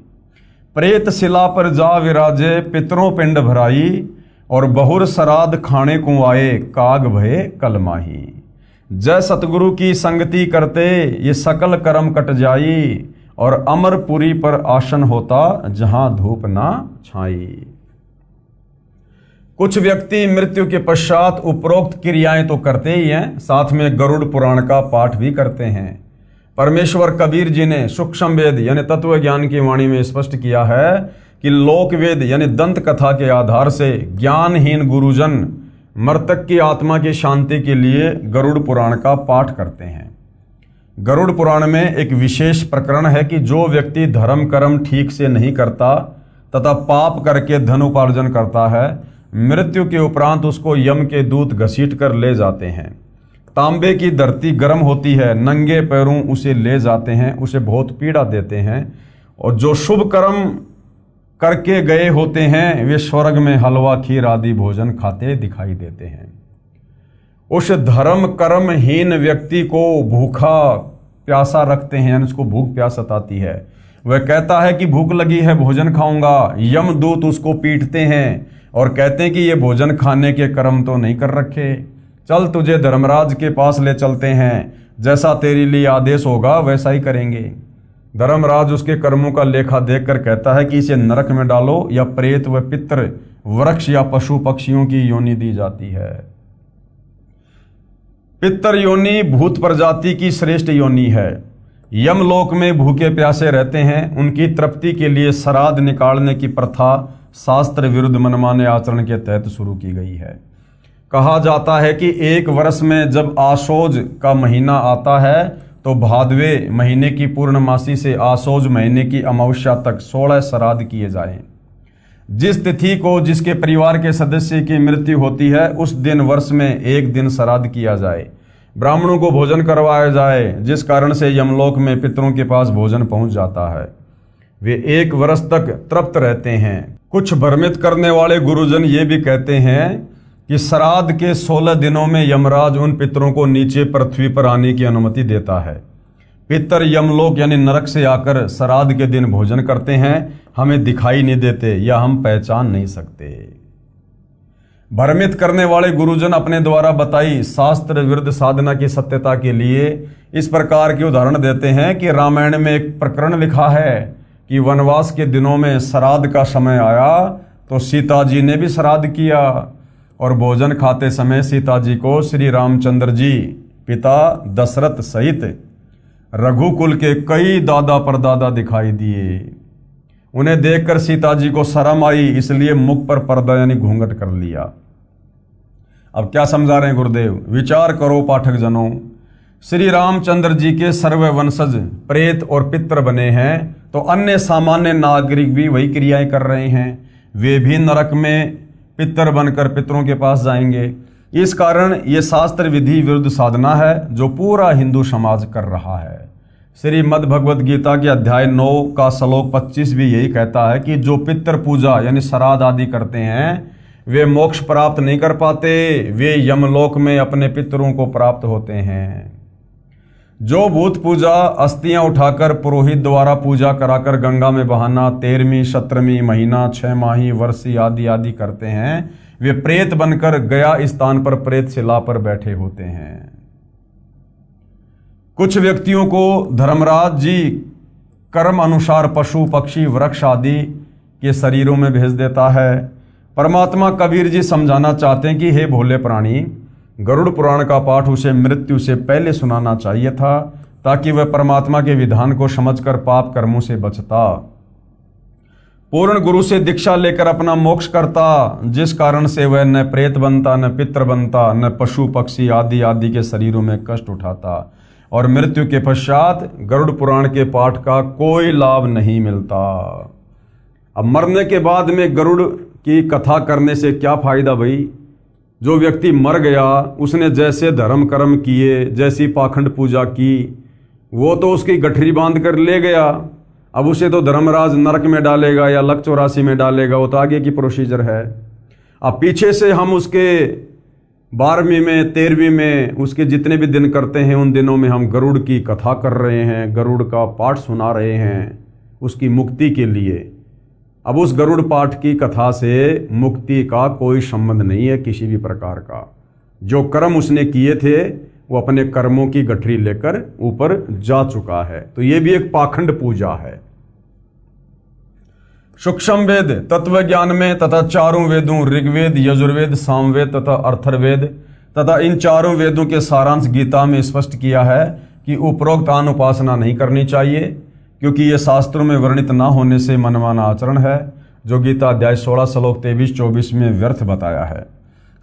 S1: प्रेत शिला पर जा विराजे पितरों पिंड भराई, और बहुर श्राद्ध खाने को आए काग भये कलमाही। जय सतगुरु की संगति करते ये सकल कर्म कट जाई, और अमरपुरी पर आसन होता जहां धूप ना छाई। कुछ व्यक्ति मृत्यु के पश्चात उपरोक्त क्रियाएं तो करते ही हैं, साथ में गरुड़ पुराण का पाठ भी करते हैं। परमेश्वर कबीर जी ने सूक्ष्म वेद यानी तत्व ज्ञान की वाणी में स्पष्ट किया है कि लोक वेद यानी दंत कथा के आधार से ज्ञानहीन गुरुजन मृतक की आत्मा की शांति के लिए गरुड़ पुराण का पाठ करते हैं। गरुड़ पुराण में एक विशेष प्रकरण है कि जो व्यक्ति धर्म कर्म ठीक से नहीं करता तथा पाप करके धन उपार्जन करता है, मृत्यु के उपरांत उसको यम के दूत घसीट कर ले जाते हैं। तांबे की धरती गर्म होती है, नंगे पैरों उसे ले जाते हैं, उसे बहुत पीड़ा देते हैं, और जो शुभ कर्म करके गए होते हैं वे स्वर्ग में हलवा खीर आदि भोजन खाते दिखाई देते हैं। उस धर्म कर्महीन व्यक्ति को भूखा प्यासा रखते हैं, उसको भूख प्यास सताती है। वह कहता है कि भूख लगी है, भोजन खाऊंगा। यमदूत उसको पीटते हैं और कहते हैं कि ये भोजन खाने के कर्म तो नहीं कर रखे, चल तुझे धर्मराज के पास ले चलते हैं, जैसा तेरे लिए आदेश होगा वैसा ही करेंगे। धर्मराज उसके कर्मों का लेखा देखकर कहता है कि इसे नरक में डालो, या प्रेत व पितृ वृक्ष या पशु पक्षियों की योनि दी जाती है। पितर योनि भूत प्रजाति की श्रेष्ठ योनि है। यमलोक में भूखे प्यासे रहते हैं, उनकी तृप्ति के लिए श्राद्ध निकालने की प्रथा शास्त्र विरुद्ध मनमाने आचरण के तहत शुरू की गई है। कहा जाता है कि 1 वर्ष में जब आशोज का महीना आता है तो भादवे महीने की पूर्णमासी से आशोज महीने की अमावस्या तक 16 श्राद्ध किए जाएं। जिस तिथि को जिसके परिवार के सदस्य की मृत्यु होती है उस दिन वर्ष में 1 दिन श्राद्ध किया जाए, ब्राह्मणों को भोजन करवाया जाए, जिस कारण से यमलोक में पितरों के पास भोजन पहुंच जाता है। वे 1 वर्ष तक तृप्त रहते हैं। कुछ भ्रमित करने वाले गुरुजन ये भी कहते हैं कि श्राद्ध के 16 दिनों में यमराज उन पितरों को नीचे पृथ्वी पर आने की अनुमति देता है। पितर यमलोक यानी नरक से आकर श्राद्ध के दिन भोजन करते हैं, हमें दिखाई नहीं देते या हम पहचान नहीं सकते। भ्रमित करने वाले गुरुजन अपने द्वारा बताई शास्त्र विरुद्ध साधना की सत्यता के लिए इस प्रकार के उदाहरण देते हैं कि रामायण में एक प्रकरण लिखा है कि वनवास के दिनों में श्राद्ध का समय आया तो सीता जी ने भी श्राद्ध किया और भोजन खाते समय सीता जी को श्री रामचंद्र जी पिता दशरथ सहित रघुकुल के कई दादा परदादा दिखाई दिए। उन्हें देखकर सीता जी को शर्म आई, इसलिए मुख पर पर्दा यानी घूंघट कर लिया। अब क्या समझा रहे हैं गुरुदेव? विचार करो पाठक जनों, श्री रामचंद्र जी के सर्व वंशज प्रेत और पितर बने हैं तो अन्य सामान्य नागरिक भी वही क्रियाएं कर रहे हैं। वे भी नरक में पितर बनकर पितरों के पास जाएंगे। इस कारण ये शास्त्र विधि विरुद्ध साधना है जो पूरा हिंदू समाज कर रहा है। श्रीमद् भगवद गीता के अध्याय 9 का श्लोक 25 भी यही कहता है कि जो पितर पूजा यानी श्राद्ध आदि करते हैं वे मोक्ष प्राप्त नहीं कर पाते, वे यमलोक में अपने पितरों को प्राप्त होते हैं। जो भूत पूजा अस्थियां उठाकर पुरोहित द्वारा पूजा कराकर गंगा में बहाना 13वीं 17वीं महीना 6 माही वर्षी आदि आदि करते हैं, वे प्रेत बनकर गया स्थान पर प्रेत शिला पर बैठे होते हैं। कुछ व्यक्तियों को धर्मराज जी कर्म अनुसार पशु पक्षी वृक्ष आदि के शरीरों में भेज देता है। परमात्मा कबीर जी समझाना चाहते हैं कि हे भोले प्राणी, गरुड़ पुराण का पाठ उसे मृत्यु से पहले सुनाना चाहिए था ताकि वह परमात्मा के विधान को समझकर पाप कर्मों से बचता, पूर्ण गुरु से दीक्षा लेकर अपना मोक्ष करता, जिस कारण से वह न प्रेत बनता, न पितर बनता, न पशु पक्षी आदि आदि के शरीरों में कष्ट उठाता और मृत्यु के पश्चात गरुड़ पुराण के पाठ का कोई लाभ नहीं मिलता। अब मरने के बाद में गरुड़ की कथा करने से क्या फायदा भाई? जो व्यक्ति मर गया उसने जैसे धर्म कर्म किए, जैसी पाखंड पूजा की, वो तो उसकी गठरी बांध कर ले गया। अब उसे तो धर्मराज नरक में डालेगा या लक 84 में डालेगा, वो तो आगे की प्रोसीजर है। अब पीछे से हम उसके 12वीं में 13वीं में उसके जितने भी दिन करते हैं उन दिनों में हम गरुड़ की कथा कर रहे हैं, गरुड़ का पाठ सुना रहे हैं उसकी मुक्ति के लिए। अब उस गरुड़ पाठ की कथा से मुक्ति का कोई संबंध नहीं है किसी भी प्रकार का। जो कर्म उसने किए थे वो अपने कर्मों की गठरी लेकर ऊपर जा चुका है, तो ये भी एक पाखंड पूजा है। सूक्ष्म वेद तत्व ज्ञान में तथा चारों वेदों ऋग्वेद, यजुर्वेद, सामवेद तथा अथर्ववेद तथा इन चारों वेदों के सारांश गीता में स्पष्ट किया है कि उपरोक्त आन उपासना नहीं करनी चाहिए, क्योंकि ये शास्त्रों में वर्णित ना होने से मनमाना आचरण है, जो गीता अध्याय 16 श्लोक 23-24 में व्यर्थ बताया है।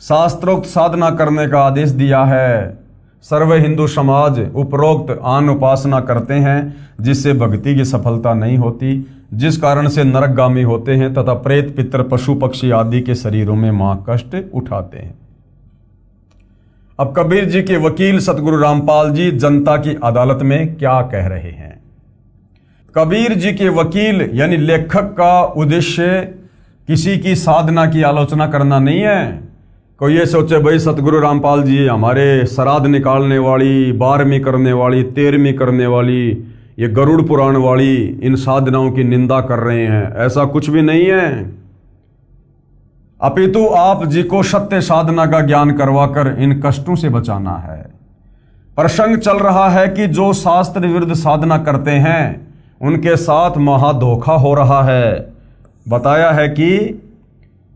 S1: शास्त्रोक्त साधना करने का आदेश दिया है। सर्व हिंदू समाज उपरोक्त आन उपासना करते हैं जिससे भक्ति की सफलता नहीं होती, जिस कारण से नरकगामी होते हैं तथा प्रेत पितर पशु पक्षी आदि के शरीरों में मां कष्ट उठाते हैं। अब कबीर जी के वकील सतगुरु रामपाल जी जनता की अदालत में क्या कह रहे हैं? कबीर जी के वकील यानी लेखक का उद्देश्य किसी की साधना की आलोचना करना नहीं है। कोई ये सोचे भाई सतगुरु रामपाल जी हमारे श्राद्ध निकालने वाली, 12वीं करने वाली, 13वीं करने वाली, ये गरुड़ पुराण वाली इन साधनाओं की निंदा कर रहे हैं, ऐसा कुछ भी नहीं है। अपितु आप जी को सत्य साधना का ज्ञान करवाकर इन कष्टों से बचाना है। प्रसंग चल रहा है कि जो शास्त्र विरुद्ध साधना करते हैं उनके साथ महा धोखा हो रहा है। बताया है कि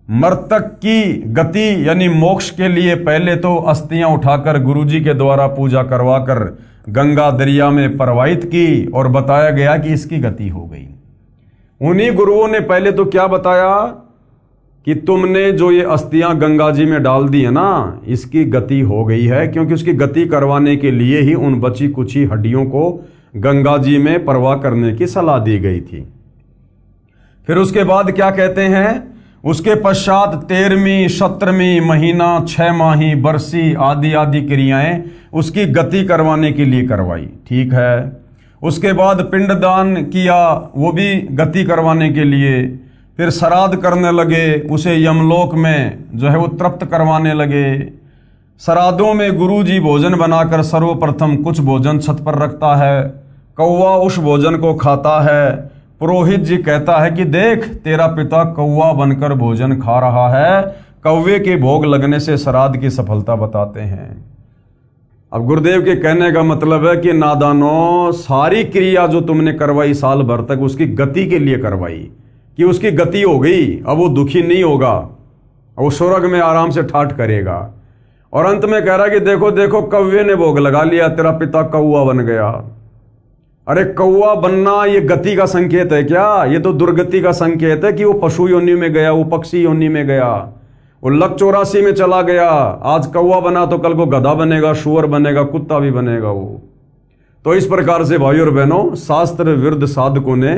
S1: मृतक की गति यानी मोक्ष के लिए पहले तो अस्थियां उठाकर गुरुजी के द्वारा पूजा करवाकर गंगा दरिया में प्रवाहित की और बताया गया कि इसकी गति हो गई। उन्हीं गुरुओं ने पहले तो क्या बताया कि तुमने जो ये अस्थियां गंगा जी में डाल दी है ना, इसकी गति हो गई है, क्योंकि उसकी गति करवाने के लिए ही उन बची कुची हड्डियों को गंगा जी में प्रवाह करने की सलाह दी गई थी। फिर उसके बाद क्या कहते हैं? उसके पश्चात 13वीं 17वीं महीना 6 माही बरसी आदि आदि क्रियाएं उसकी गति करवाने के लिए करवाई। ठीक है, उसके बाद पिंडदान किया, वो भी गति करवाने के लिए। फिर श्राद्ध करने लगे, उसे यमलोक में जो है वो तृप्त करवाने लगे। श्राद्धों में गुरुजी भोजन बनाकर सर्वप्रथम कुछ भोजन छत पर रखता है, कौवा उस भोजन को खाता है। पुरोहित जी कहता है कि देख तेरा पिता कौवा बनकर भोजन खा रहा है। कौवे के भोग लगने से श्राद्ध की सफलता बताते हैं। अब गुरुदेव के कहने का मतलब है कि नादानों, सारी क्रिया जो तुमने करवाई साल भर तक उसकी गति के लिए करवाई, कि उसकी गति हो गई, अब वो दुखी नहीं होगा, वो स्वर्ग में आराम से ठाठ करेगा। और अंत में कह रहा कि देखो देखो कौवे ने भोग लगा लिया, तेरा पिता कौवा बन गया। अरे कौवा बनना ये गति का संकेत है क्या? ये तो दुर्गति का संकेत है कि वो पशु योनि में गया, वो पक्षी योनि में गया, वो लक 84 में चला गया। आज कौवा बना तो कल को गधा बनेगा, शुअर बनेगा, कुत्ता भी बनेगा वो। तो इस प्रकार से भाइयों और बहनों, शास्त्र विरुद्ध साधकों ने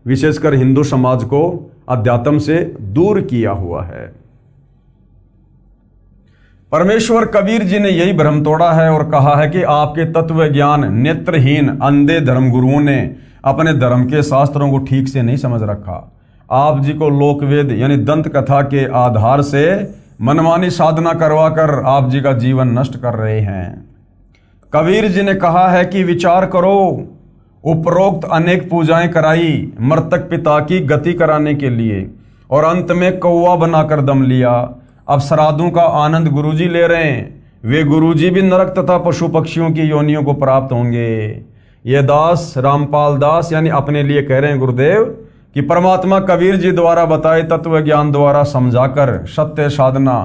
S1: विशेषकर हिंदू समाज को अध्यात्म से दूर किया हुआ है। परमेश्वर कबीर जी ने यही भ्रम तोड़ा है और कहा है कि आपके तत्व ज्ञान नेत्रहीन अंधे धर्मगुरुओं ने अपने धर्म के शास्त्रों को ठीक से नहीं समझ रखा। आप जी को लोकवेद यानी दंत कथा के आधार से मनमानी साधना करवाकर आप जी का जीवन नष्ट कर रहे हैं। कबीर जी ने कहा है कि विचार करो, उपरोक्त अनेक पूजाएं कराई मृतक पिता की गति कराने के लिए और अंत में कौवा बनाकर दम लिया। अब श्राद्धों का आनंद गुरुजी ले रहे हैं, वे गुरुजी भी नरक तथा पशु पक्षियों की योनियों को प्राप्त होंगे। ये दास रामपाल दास यानी अपने लिए कह रहे हैं गुरुदेव कि परमात्मा कबीर जी द्वारा बताए तत्व ज्ञान द्वारा समझाकर सत्य साधना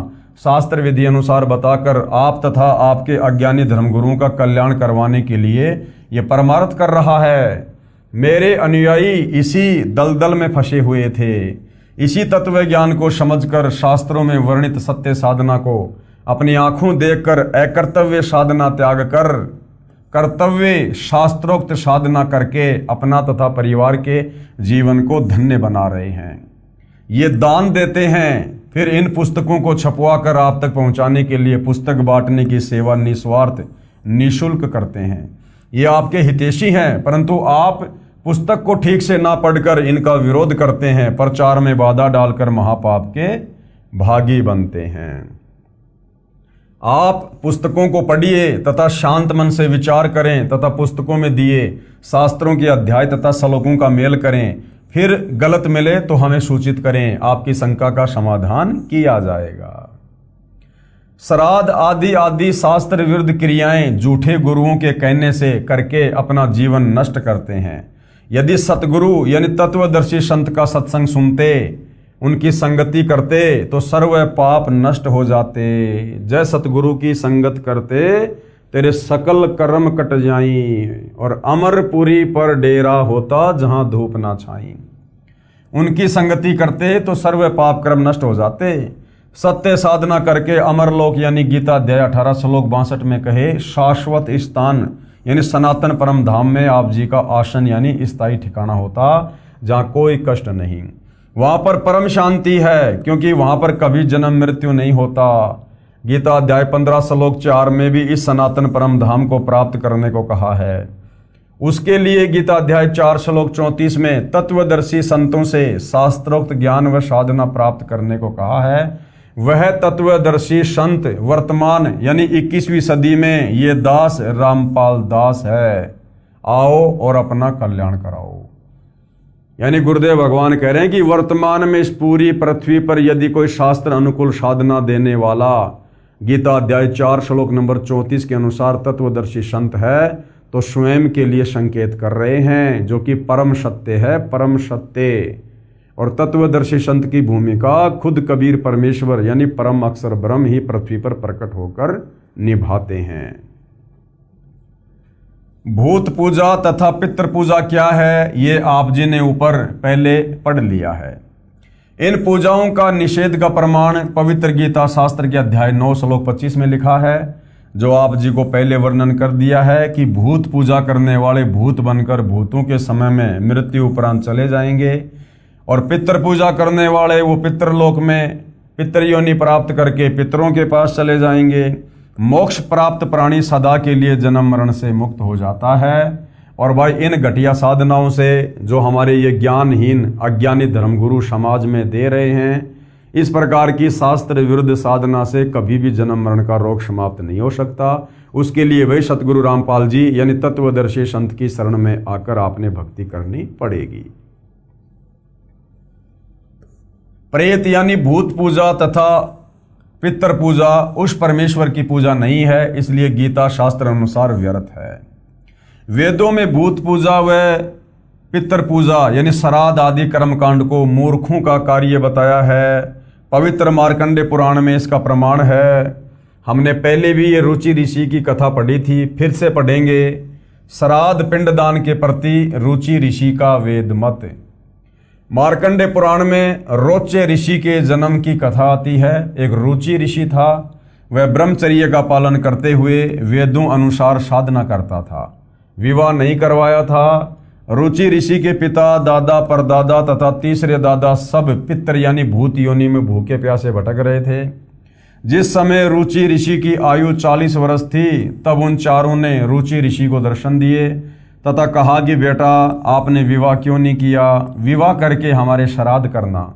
S1: शास्त्र विधि अनुसार बताकर आप तथा आपके अज्ञानी धर्मगुरुओं का कल्याण करवाने के लिए ये परमार्थ कर रहा है। मेरे अनुयायी इसी दलदल में फंसे हुए थे। इसी तत्व ज्ञान को समझकर शास्त्रों में वर्णित सत्य साधना को अपनी आंखों देखकर अकर्तव्य साधना त्याग कर कर्तव्य शास्त्रोक्त साधना करके अपना तथा परिवार के जीवन को धन्य बना रहे हैं। ये दान देते हैं, फिर इन पुस्तकों को छपवा कर आप तक पहुंचाने के लिए पुस्तक बांटने की सेवा निस्वार्थ निःशुल्क करते हैं। ये आपके हितैषी हैं, परंतु आप पुस्तक को ठीक से ना पढ़कर इनका विरोध करते हैं, प्रचार में बाधा डालकर महापाप के भागी बनते हैं। आप पुस्तकों को पढ़िए तथा शांत मन से विचार करें तथा पुस्तकों में दिए शास्त्रों के अध्याय तथा श्लोकों का मेल करें, फिर गलत मिले तो हमें सूचित करें, आपकी शंका का समाधान किया जाएगा। श्राद्ध आदि आदि शास्त्र विरुद्ध क्रियाएं झूठे गुरुओं के कहने से करके अपना जीवन नष्ट करते हैं। यदि सतगुरु यानी तत्वदर्शी संत का सत्संग सुनते, उनकी संगति करते तो सर्व पाप नष्ट हो जाते। जय सतगुरु की संगत करते तेरे सकल कर्म कट जाई और अमरपुरी पर डेरा होता जहां धूप ना छाई। उनकी संगति करते तो सर्व पाप कर्म नष्ट हो जाते। सत्य साधना करके अमरलोक यानी गीता अध्याय 18 श्लोक 62 में कहे शाश्वत स्थान यानी सनातन परम धाम में आप जी का आसन यानी स्थायी ठिकाना होता जहाँ कोई कष्ट नहीं। वहाँ पर परम शांति है क्योंकि वहाँ पर कभी जन्म मृत्यु नहीं होता। गीता अध्याय 15 श्लोक 4 में भी इस सनातन परम धाम को प्राप्त करने को कहा है। उसके लिए गीता अध्याय 4 श्लोक 34 में तत्वदर्शी संतों से शास्त्रोक्त ज्ञान व साधना प्राप्त करने को कहा है। वह तत्वदर्शी संत वर्तमान यानी 21वीं सदी में ये दास रामपाल दास है। आओ और अपना कल्याण कराओ। यानी गुरुदेव भगवान कह रहे हैं कि वर्तमान में इस पूरी पृथ्वी पर यदि कोई शास्त्र अनुकूल साधना देने वाला गीता अध्याय 4 श्लोक नंबर 34 के अनुसार तत्वदर्शी संत है तो स्वयं के लिए संकेत कर रहे हैं, जो कि परम सत्य है, परम सत्य। और तत्वदर्शी संत की भूमिका खुद कबीर परमेश्वर यानी परम अक्षर ब्रह्म ही पृथ्वी पर प्रकट होकर निभाते हैं। भूत पूजा तथा पितृ पूजा क्या है, ये आप जी ने ऊपर पहले पढ़ लिया है। इन पूजाओं का निषेध का प्रमाण पवित्र गीता शास्त्र के अध्याय 9 श्लोक 25 में लिखा है, जो आप जी को पहले वर्णन कर दिया है कि भूत पूजा करने वाले भूत बनकर भूतों के समय में मृत्यु उपरांत चले जाएंगे और पितृ पूजा करने वाले वो पितृलोक में पितृयोनि प्राप्त करके पितरों के पास चले जाएंगे। मोक्ष प्राप्त प्राणी सदा के लिए जन्म मरण से मुक्त हो जाता है। और भाई इन घटिया साधनाओं से जो हमारे ये ज्ञानहीन अज्ञानी धर्मगुरु समाज में दे रहे हैं, इस प्रकार की शास्त्र विरुद्ध साधना से कभी भी जन्म मरण का रोग समाप्त नहीं हो सकता। उसके लिए वही सतगुरु रामपाल जी यानी तत्वदर्शी संत की शरण में आकर आपने भक्ति करनी पड़ेगी। प्रेत यानी भूत पूजा तथा पितर पूजा उस परमेश्वर की पूजा नहीं है, इसलिए गीता शास्त्र अनुसार व्यर्थ है। वेदों में भूत पूजा व पितर पूजा यानी श्राद्ध आदि कर्मकांड को मूर्खों का कार्य बताया है। पवित्र मार्कंडे पुराण में इसका प्रमाण है। हमने पहले भी ये रुचि ऋषि की कथा पढ़ी थी, फिर से पढ़ेंगे। श्राद्ध पिंडदान के प्रति रुचि ऋषि का वेद मत। मार्कंडे पुराण में रोचे ऋषि के जन्म की कथा आती है। एक रुचि ऋषि था, वह ब्रह्मचर्य का पालन करते हुए वेदों अनुसार साधना करता था, विवाह नहीं करवाया था। रुचि ऋषि के पिता, दादा, परदादा तथा तीसरे दादा सब पितर यानी भूत योनि में भूखे प्यासे भटक रहे थे। जिस समय रुचि ऋषि की आयु 40 वर्ष थी, तब उन चारों ने रुचि ऋषि को दर्शन दिए तथा कहा कि बेटा, आपने विवाह क्यों नहीं किया? विवाह करके हमारे श्राद्ध करना।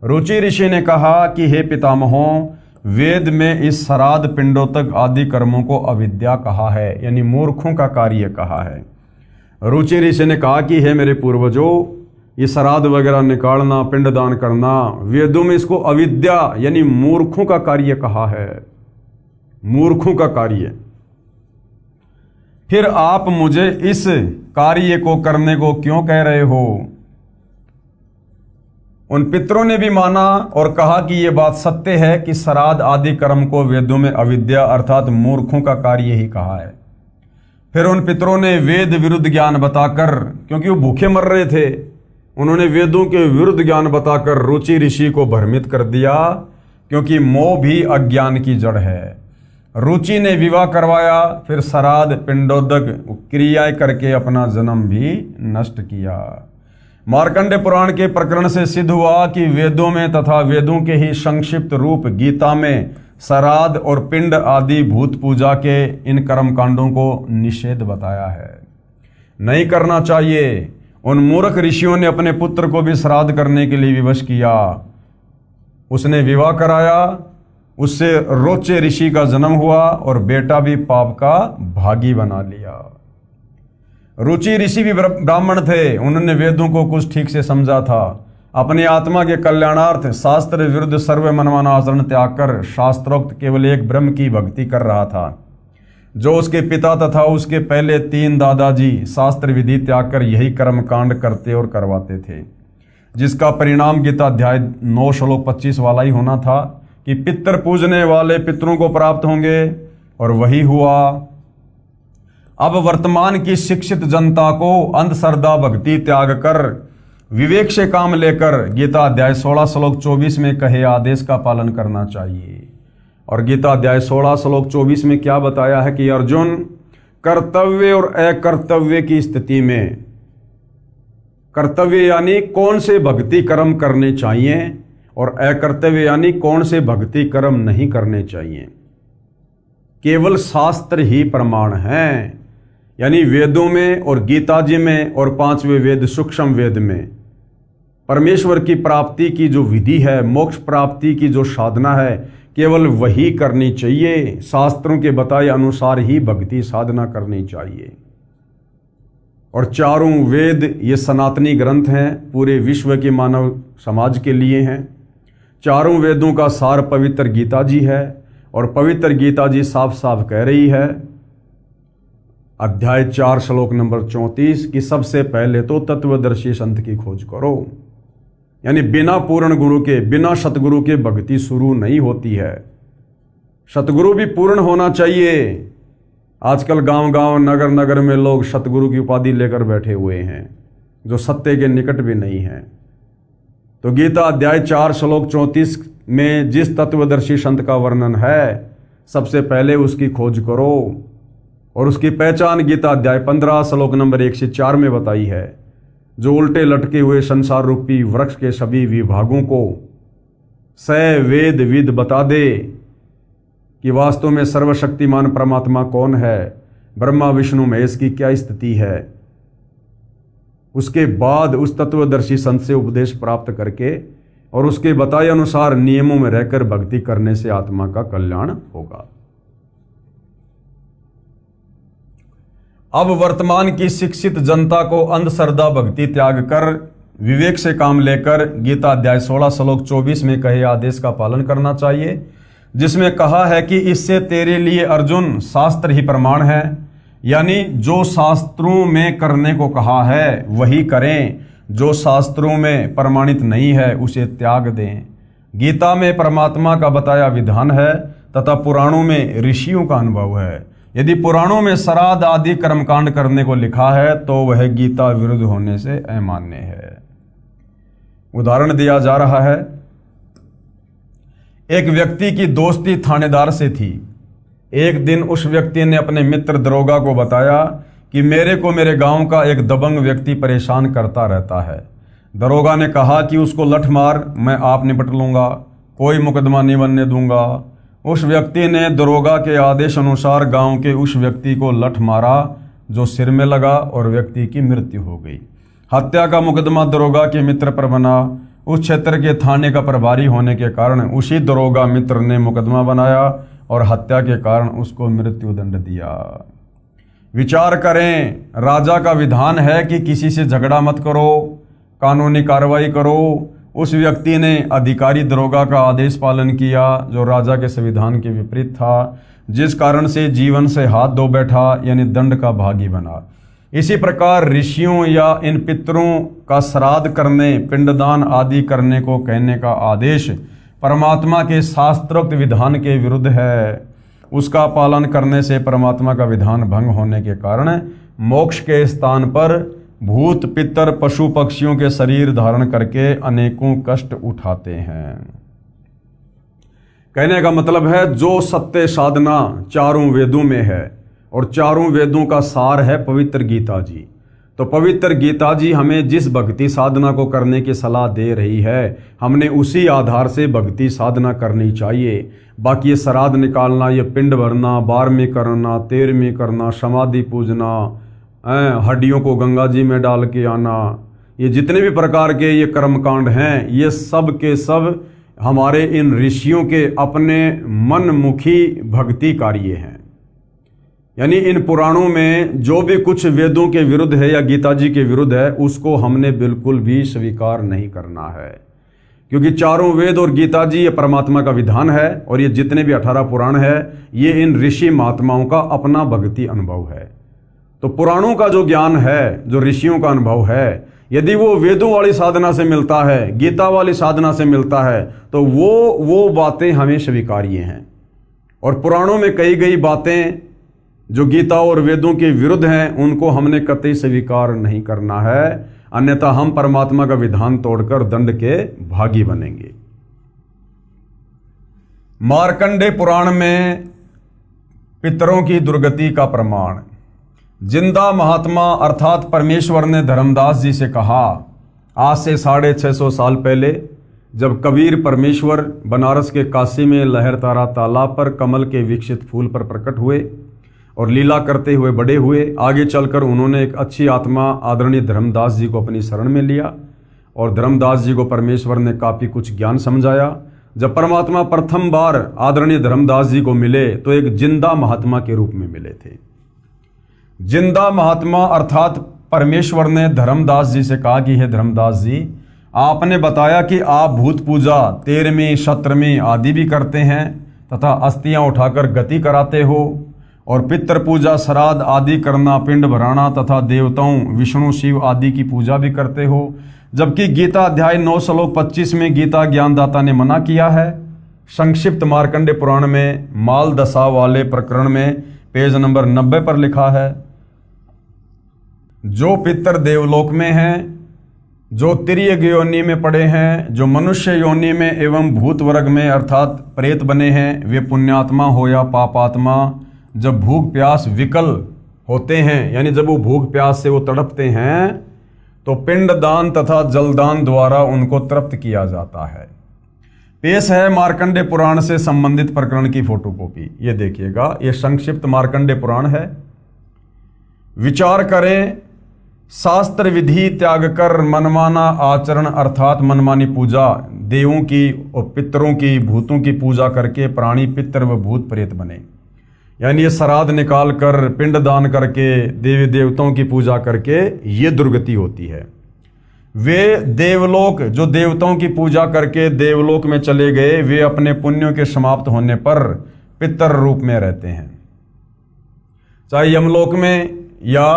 S1: रुचि ऋषि ने कहा कि हे पितामहों, वेद में इस श्राद्ध पिंडोतक आदि कर्मों को अविद्या कहा है, यानी मूर्खों का कार्य कहा है। रुचि ऋषि ने कहा कि हे मेरे पूर्वजों, ये श्राद्ध वगैरह निकालना, पिंडदान करना, वेदों में इसको अविद्या यानी मूर्खों का कार्य कहा है, मूर्खों का कार्य। फिर आप मुझे इस कार्य को करने को क्यों कह रहे हो? उन पितरों ने भी माना और कहा कि यह बात सत्य है कि श्राद्ध आदि कर्म को वेदों में अविद्या अर्थात मूर्खों का कार्य ही कहा है। फिर उन पितरों ने वेद विरुद्ध ज्ञान बताकर, क्योंकि वो भूखे मर रहे थे, उन्होंने वेदों के विरुद्ध ज्ञान बताकर रुचि ऋषि को भ्रमित कर दिया, क्योंकि मोह भी अज्ञान की जड़ है। रुचि ने विवाह करवाया, फिर श्राद्ध पिंडोदक क्रियाएं करके अपना जन्म भी नष्ट किया। मार्कंडे पुराण के प्रकरण से सिद्ध हुआ कि वेदों में तथा वेदों के ही संक्षिप्त रूप गीता में श्राद्ध और पिंड आदि भूत पूजा के इन कर्म कांडों को निषेध बताया है, नहीं करना चाहिए। उन मूर्ख ऋषियों ने अपने पुत्र को भी श्राद्ध करने के लिए विवश किया। उसने विवाह कराया, उससे रोचे ऋषि का जन्म हुआ और बेटा भी पाप का भागी बना लिया। रुचि ऋषि भी ब्राह्मण थे, उन्होंने वेदों को कुछ ठीक से समझा था। अपनी आत्मा के कल्याणार्थ शास्त्र विरुद्ध सर्व मनमाना आचरण त्याग कर शास्त्रोक्त केवल एक ब्रह्म की भक्ति कर रहा था। जो उसके पिता तथा उसके पहले 3 दादाजी शास्त्र विधि त्याग कर यही कर्म कांड करते और करवाते थे, जिसका परिणाम गीता अध्याय 9 श्लोक 25 वाला ही होना था कि पितर पूजने वाले पितरों को प्राप्त होंगे, और वही हुआ। अब वर्तमान की शिक्षित जनता को अंधश्रद्धा भक्ति त्याग कर विवेक से काम लेकर गीता अध्याय 16 श्लोक 24 में कहे आदेश का पालन करना चाहिए। और गीता अध्याय 16 श्लोक 24 में क्या बताया है कि अर्जुन, कर्तव्य और अकर्तव्य की स्थिति में, कर्तव्य यानी कौन से भक्ति कर्म करने चाहिए और अकर्तव्य यानी कौन से भक्ति कर्म नहीं करने चाहिए, केवल शास्त्र ही प्रमाण हैं। यानी वेदों में और गीता जी में और 5वें वेद सूक्ष्म वेद में परमेश्वर की प्राप्ति की जो विधि है, मोक्ष प्राप्ति की जो साधना है, केवल वही करनी चाहिए। शास्त्रों के बताए अनुसार ही भक्ति साधना करनी चाहिए। और चारों वेद ये सनातनी ग्रंथ हैं, पूरे विश्व के मानव समाज के लिए हैं। चारों वेदों का सार पवित्र गीता जी है, और पवित्र गीता जी साफ साफ कह रही है अध्याय 4 श्लोक नंबर 34 कि सबसे पहले तो तत्वदर्शी संत की खोज करो। यानी बिना पूर्ण गुरु के, बिना सतगुरु के भक्ति शुरू नहीं होती है। सतगुरु भी पूर्ण होना चाहिए। आजकल गांव-गांव, नगर-नगर में लोग सतगुरु की उपाधि लेकर बैठे हुए हैं, जो सत्य के निकट भी नहीं हैं। तो गीता अध्याय 4 श्लोक 34 में जिस तत्वदर्शी संत का वर्णन है, सबसे पहले उसकी खोज करो। और उसकी पहचान गीता अध्याय 15 श्लोक नंबर 1 से 4 में बताई है, जो उल्टे लटके हुए संसार रूपी वृक्ष के सभी विभागों को वेद विद बता दे कि वास्तव में सर्वशक्तिमान परमात्मा कौन है, ब्रह्मा विष्णु महेश की क्या स्थिति है, उसके बाद उस तत्वदर्शी संत से उपदेश प्राप्त करके और उसके बताए अनुसार नियमों में रहकर भक्ति करने से आत्मा का कल्याण होगा। अब वर्तमान की शिक्षित जनता को अंधश्रद्धा भक्ति त्याग कर विवेक से काम लेकर गीता अध्याय 16 श्लोक 24 में कहे आदेश का पालन करना चाहिए, जिसमें कहा है कि इससे तेरे लिए अर्जुन शास्त्र ही प्रमाण है। यानी जो शास्त्रों में करने को कहा है वही करें, जो शास्त्रों में प्रमाणित नहीं है उसे त्याग दें। गीता में परमात्मा का बताया विधान है तथा पुराणों में ऋषियों का अनुभव है। यदि पुराणों में श्राद्ध आदि कर्मकांड करने को लिखा है तो वह गीता विरुद्ध होने से अमान्य है। उदाहरण दिया जा रहा है, एक व्यक्ति की दोस्ती थानेदार से थी। एक दिन उस व्यक्ति ने अपने मित्र दरोगा को बताया कि मेरे को मेरे गांव का एक दबंग व्यक्ति परेशान करता रहता है। दरोगा ने कहा कि उसको लठ मार, मैं आप निपट लूंगा, कोई मुकदमा नहीं बनने दूंगा। उस व्यक्ति ने दरोगा के आदेश अनुसार गांव के उस व्यक्ति को लठ मारा जो सिर में लगा और व्यक्ति की मृत्यु हो गई। हत्या का मुकदमा दरोगा के मित्र पर बना। उस क्षेत्र के थाने का प्रभारी होने के कारण उसी दरोगा मित्र ने मुकदमा बनाया और हत्या के कारण उसको मृत्यु दंड दिया। विचार करें, राजा का विधान है कि किसी से झगड़ा मत करो, कानूनी कार्रवाई करो। उस व्यक्ति ने अधिकारी दरोगा का आदेश पालन किया जो राजा के संविधान के विपरीत था, जिस कारण से जीवन से हाथ धो बैठा, यानी दंड का भागी बना। इसी प्रकार ऋषियों या इन पितरों का श्राद्ध करने, पिंडदान आदि करने को कहने का आदेश परमात्मा के शास्त्रोक्त विधान के विरुद्ध है। उसका पालन करने से परमात्मा का विधान भंग होने के कारण मोक्ष के स्थान पर भूत पितर पशु पक्षियों के शरीर धारण करके अनेकों कष्ट उठाते हैं। कहने का मतलब है जो सत्य साधना चारों वेदों में है और चारों वेदों का सार है पवित्र गीता जी, तो पवित्र गीता जी हमें जिस भक्ति साधना को करने की सलाह दे रही है, हमने उसी आधार से भक्ति साधना करनी चाहिए। बाकी ये श्राद्ध निकालना, ये पिंड भरना, 12वीं करना, 13वीं करना, समाधि पूजना, हड्डियों को गंगा जी में डाल के आना, ये जितने भी प्रकार के ये कर्मकांड हैं, ये सब के सब हमारे इन ऋषियों के अपने मनमुखी भक्ति कार्य हैं। यानी इन पुराणों में जो भी कुछ वेदों के विरुद्ध है या गीता जी के विरुद्ध है, उसको हमने बिल्कुल भी स्वीकार नहीं करना है, क्योंकि चारों वेद और गीता जी ये परमात्मा का विधान है और ये जितने भी 18 पुराण है ये इन ऋषि महात्माओं का अपना भक्ति अनुभव है। तो पुराणों का जो ज्ञान है, जो ऋषियों का अनुभव है, यदि वो वेदों वाली साधना से मिलता है, गीता वाली साधना से मिलता है, तो वो बातें हमें स्वीकार्य हैं। और पुराणों में कही गई बातें जो गीता और वेदों के विरुद्ध हैं, उनको हमने कतई स्वीकार नहीं करना है, अन्यथा हम परमात्मा का विधान तोड़कर दंड के भागी बनेंगे। मार्कंडे पुराण में पितरों की दुर्गति का प्रमाण। जिंदा महात्मा अर्थात परमेश्वर ने धर्मदास जी से कहा, आज से 650 साल पहले जब कबीर परमेश्वर बनारस के काशी में लहरतारा तालाब पर कमल के विकसित फूल पर प्रकट हुए और लीला करते हुए बड़े हुए, आगे चलकर उन्होंने एक अच्छी आत्मा आदरणीय धर्मदास जी को अपनी शरण में लिया और धर्मदास जी को परमेश्वर ने काफ़ी कुछ ज्ञान समझाया। जब परमात्मा प्रथम बार आदरणीय धर्मदास जी को मिले तो एक जिंदा महात्मा के रूप में मिले थे। जिंदा महात्मा अर्थात परमेश्वर ने धर्मदास जी से कहा कि हे धर्मदास जी, आपने बताया कि आप भूत पूजा 13वीं 17वीं आदि भी करते हैं तथा अस्थियां उठाकर गति कराते हो और पितृ पूजा श्राद्ध आदि करना, पिंड भराना तथा देवताओं विष्णु शिव आदि की पूजा भी करते हो, जबकि गीता अध्याय 9 श्लोक 25 में गीता ज्ञानदाता ने मना किया है। संक्षिप्त मार्कंडे पुराण में माल दशा वाले प्रकरण में पेज नंबर 90 पर लिखा है, जो पितर देवलोक में हैं, जो तिर्यक योनि में पड़े हैं, जो मनुष्य योनि में एवं भूत वर्ग में अर्थात प्रेत बने हैं, वे पुण्यात्मा हो या पापात्मा, जब भूख प्यास विकल होते हैं, यानी जब वो भूख प्यास से वो तड़पते हैं, तो पिंड दान तथा जलदान द्वारा उनको तृप्त किया जाता है। पेश है मार्कंडे पुराण से संबंधित प्रकरण की फोटोकॉपी। ये देखिएगा, ये संक्षिप्त मार्कंडे पुराण है। विचार करें शास्त्र विधि त्याग कर मनमाना आचरण अर्थात मनमानी पूजा, देवों की और पितरों की, भूतों की पूजा करके प्राणी पितर व भूत प्रेत बने। यानी ये श्राद्ध निकाल कर, पिंडदान करके, देवी देवताओं की पूजा करके ये दुर्गति होती है। वे देवलोक, जो देवताओं की पूजा करके देवलोक में चले गए, वे अपने पुण्यों के समाप्त होने पर पितर रूप में रहते हैं, चाहे यमलोक में या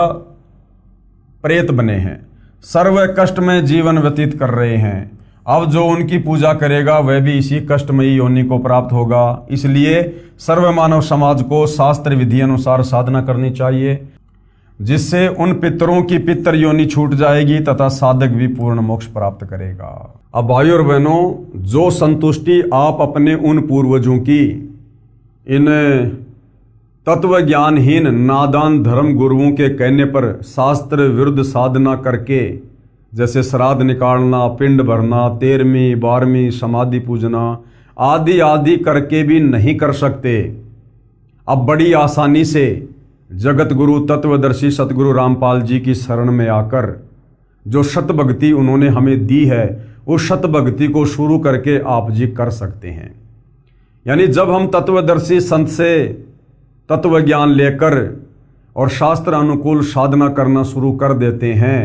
S1: प्रेत बने हैं, सर्व कष्ट में जीवन व्यतीत कर रहे हैं। अब जो उनकी पूजा करेगा वह भी इसी कष्टमयी योनि को प्राप्त होगा। इसलिए सर्व मानव समाज को शास्त्र विधि अनुसार साधना करनी चाहिए, जिससे उन पितरों की पितर योनि छूट जाएगी तथा साधक भी पूर्ण मोक्ष प्राप्त करेगा। अब भाइयों और बहनों, जो संतुष्टि आप अपने उन पूर्वजों की इन तत्व ज्ञानहीन नादान धर्म गुरुओं के कहने पर शास्त्र विरुद्ध साधना करके, जैसे श्राद्ध निकालना, पिंड भरना, 13वीं 12वीं समाधि पूजना आदि आदि करके भी नहीं कर सकते, अब बड़ी आसानी से जगत गुरु तत्वदर्शी सतगुरु रामपाल जी की शरण में आकर जो शत भक्ति उन्होंने हमें दी है, उस शत भक्ति को शुरू करके आप जी कर सकते हैं। यानी जब हम तत्वदर्शी संत से तत्व ज्ञान लेकर और शास्त्र अनुकूल साधना करना शुरू कर देते हैं,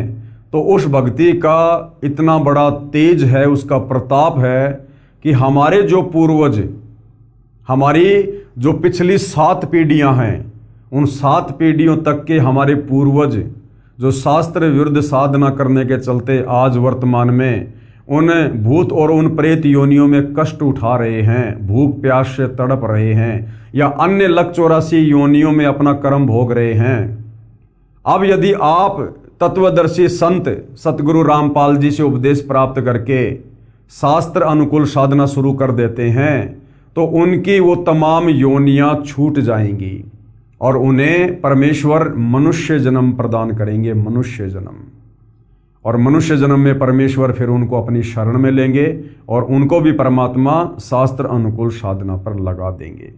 S1: तो उस भक्ति का इतना बड़ा तेज है, उसका प्रताप है कि हमारे जो पूर्वज, हमारी जो पिछली 7 पीढ़ियां हैं, उन 7 पीढ़ियों तक के हमारे पूर्वज जो शास्त्र विरुद्ध साधना करने के चलते आज वर्तमान में उन भूत और उन प्रेत योनियों में कष्ट उठा रहे हैं, भूख प्यास से तड़प रहे हैं, या अन्य लक 84 योनियों में अपना कर्म भोग रहे हैं। अब यदि आप तत्वदर्शी संत सतगुरु रामपाल जी से उपदेश प्राप्त करके शास्त्र अनुकूल साधना शुरू कर देते हैं, तो उनकी वो तमाम योनियां छूट जाएंगी और उन्हें परमेश्वर मनुष्य जन्म प्रदान करेंगे, मनुष्य जन्म। और मनुष्य जन्म में परमेश्वर फिर उनको अपनी शरण में लेंगे और उनको भी परमात्मा शास्त्र अनुकूल साधना पर लगा देंगे।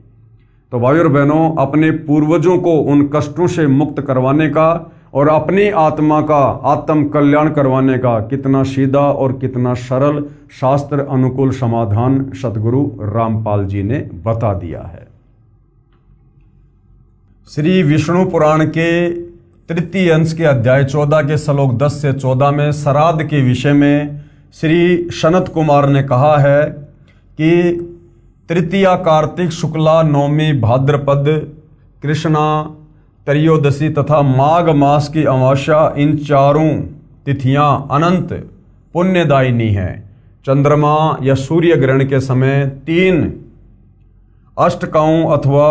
S1: तो भाइयों और बहनों, अपने पूर्वजों को उन कष्टों से मुक्त करवाने का और अपनी आत्मा का आत्म कल्याण करवाने का कितना सीधा और कितना सरल शास्त्र अनुकूल समाधान सतगुरु रामपाल जी ने बता दिया है। श्री विष्णु पुराण के 3 अंश के अध्याय 14 के श्लोक 10 से 14 में श्राद्ध के विषय में श्री सनत कुमार ने कहा है कि तृतीया कार्तिक शुक्ला नवमी भाद्रपद कृष्णा त्रयोदशी तथा माघ मास की अमावस्या, इन चारों तिथियां अनंत पुण्यदायिनी हैं। चंद्रमा या सूर्य ग्रहण के समय 3 अष्टकाओं अथवा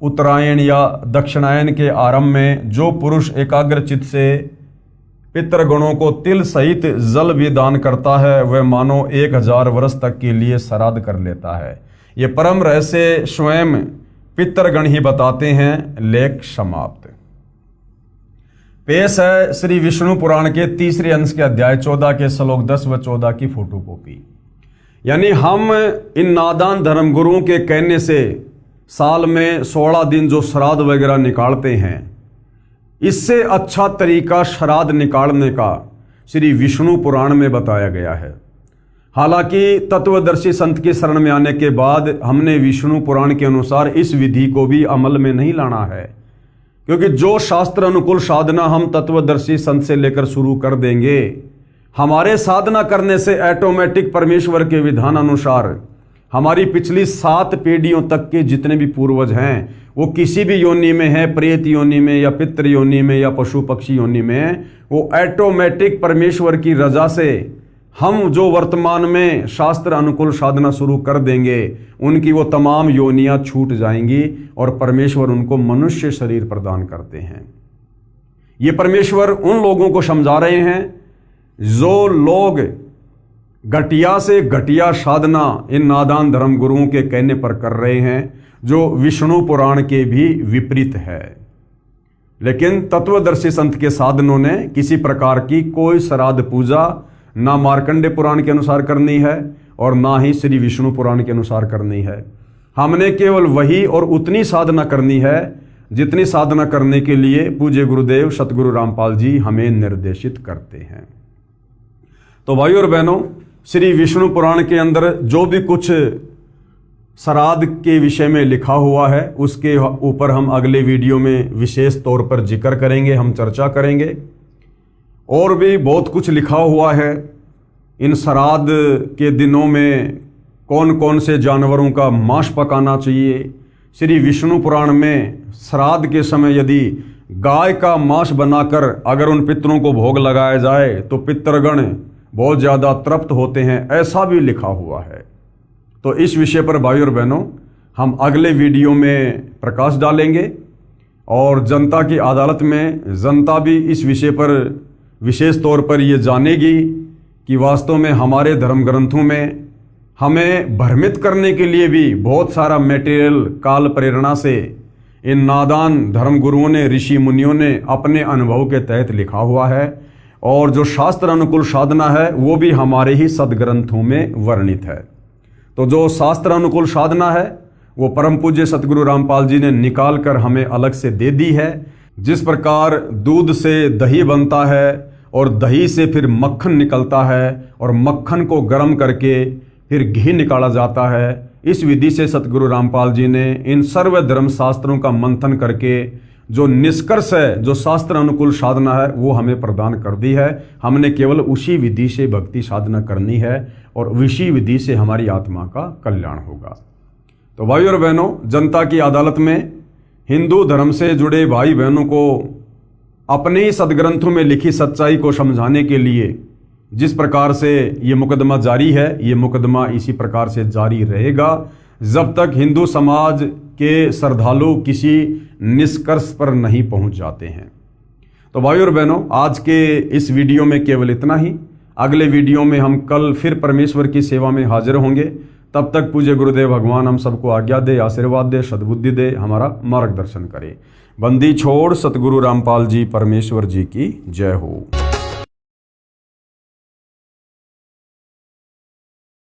S1: उत्तरायण या दक्षिणायन के आरंभ में जो पुरुष एकाग्रचित से पितृगणों को तिल सहित जल भी दान करता है, वह मानो 1000 वर्ष तक के लिए श्राद्ध कर लेता है। ये परम रहस्य स्वयं पितृगण ही बताते हैं। लेख समाप्त। पेश है श्री विष्णु पुराण के 3 अंश के अध्याय 14 के श्लोक 10 व 14 की फोटोकॉपी। यानी हम इन नादान धर्म गुरुओं के कहने से साल में 16 दिन जो श्राद्ध वगैरह निकालते हैं, इससे अच्छा तरीका श्राद्ध निकालने का श्री विष्णु पुराण में बताया गया है। हालांकि तत्वदर्शी संत की शरण में आने के बाद हमने विष्णु पुराण के अनुसार इस विधि को भी अमल में नहीं लाना है, क्योंकि जो शास्त्र अनुकूल साधना हम तत्वदर्शी संत से लेकर शुरू कर देंगे, हमारे साधना करने से ऑटोमेटिक परमेश्वर के विधान अनुसार हमारी पिछली 7 पीढ़ियों तक के जितने भी पूर्वज हैं, वो किसी भी योनि में है, प्रेत योनि में या पितृ योनि में या पशु पक्षी योनि में, वो ऑटोमेटिक परमेश्वर की रजा से हम जो वर्तमान में शास्त्र अनुकूल साधना शुरू कर देंगे, उनकी वो तमाम योनियां छूट जाएंगी और परमेश्वर उनको मनुष्य शरीर प्रदान करते हैं। ये परमेश्वर उन लोगों को समझा रहे हैं जो लोग घटिया से घटिया साधना इन नादान धर्म गुरुओं के कहने पर कर रहे हैं, जो विष्णु पुराण के भी विपरीत है। लेकिन तत्वदर्शी संत के साधनों ने किसी प्रकार की कोई श्राद्ध पूजा ना मार्कंडे पुराण के अनुसार करनी है और ना ही श्री विष्णु पुराण के अनुसार करनी है। हमने केवल वही और उतनी साधना करनी है जितनी साधना करने के लिए पूज्य गुरुदेव सतगुरु रामपाल जी हमें निर्देशित करते हैं। तो भाइयों और बहनों, श्री विष्णु पुराण के अंदर जो भी कुछ श्राद्ध के विषय में लिखा हुआ है उसके ऊपर हम अगले वीडियो में विशेष तौर पर जिक्र करेंगे, हम चर्चा करेंगे। और भी बहुत कुछ लिखा हुआ है इन श्राद्ध के दिनों में कौन कौन से जानवरों का मांस पकाना चाहिए। श्री विष्णु पुराण में श्राद्ध के समय यदि गाय का मांस बनाकर अगर उन पितरों को भोग लगाया जाए तो पितरगण बहुत ज़्यादा तृप्त होते हैं, ऐसा भी लिखा हुआ है। तो इस विषय पर भाइयों और बहनों हम अगले वीडियो में प्रकाश डालेंगे और जनता की अदालत में जनता भी इस विषय पर विशेष तौर पर ये जानेगी कि वास्तव में हमारे धर्म ग्रंथों में हमें भ्रमित करने के लिए भी बहुत सारा मटेरियल काल प्रेरणा से इन नादान धर्म गुरुओं ने, ऋषि मुनियों ने अपने अनुभव के तहत लिखा हुआ है। और जो शास्त्र अनुकूल साधना है वो भी हमारे ही सदग्रंथों में वर्णित है। तो जो शास्त्र अनुकूल साधना है वो परम पूज्य सतगुरु रामपाल जी ने निकाल कर हमें अलग से दे दी है। जिस प्रकार दूध से दही बनता है और दही से फिर मक्खन निकलता है और मक्खन को गर्म करके फिर घी निकाला जाता है, इस विधि से सतगुरु रामपाल जी ने इन सर्व धर्म शास्त्रों का मंथन करके जो निष्कर्ष है, जो शास्त्र अनुकूल साधना है वो हमें प्रदान कर दी है। हमने केवल उसी विधि से भक्ति साधना करनी है और उसी विधि से हमारी आत्मा का कल्याण होगा। तो भाइयों और बहनों, जनता की अदालत में हिंदू धर्म से जुड़े भाई बहनों को अपने ही सदग्रंथों में लिखी सच्चाई को समझाने के लिए जिस प्रकार से ये मुकदमा जारी है, ये मुकदमा इसी प्रकार से जारी रहेगा जब तक हिंदू समाज के श्रद्धालु किसी निष्कर्ष पर नहीं पहुंच जाते हैं। तो भाइयों और बहनों, आज के इस वीडियो में केवल इतना ही। अगले वीडियो में हम कल फिर परमेश्वर की सेवा में हाजिर होंगे। तब तक पूज्य गुरुदेव भगवान हम सबको आज्ञा दे, आशीर्वाद दे, सद्बुद्धि दे, हमारा मार्गदर्शन करे। बंदी छोड़ सतगुरु रामपाल जी परमेश्वर जी की जय हो।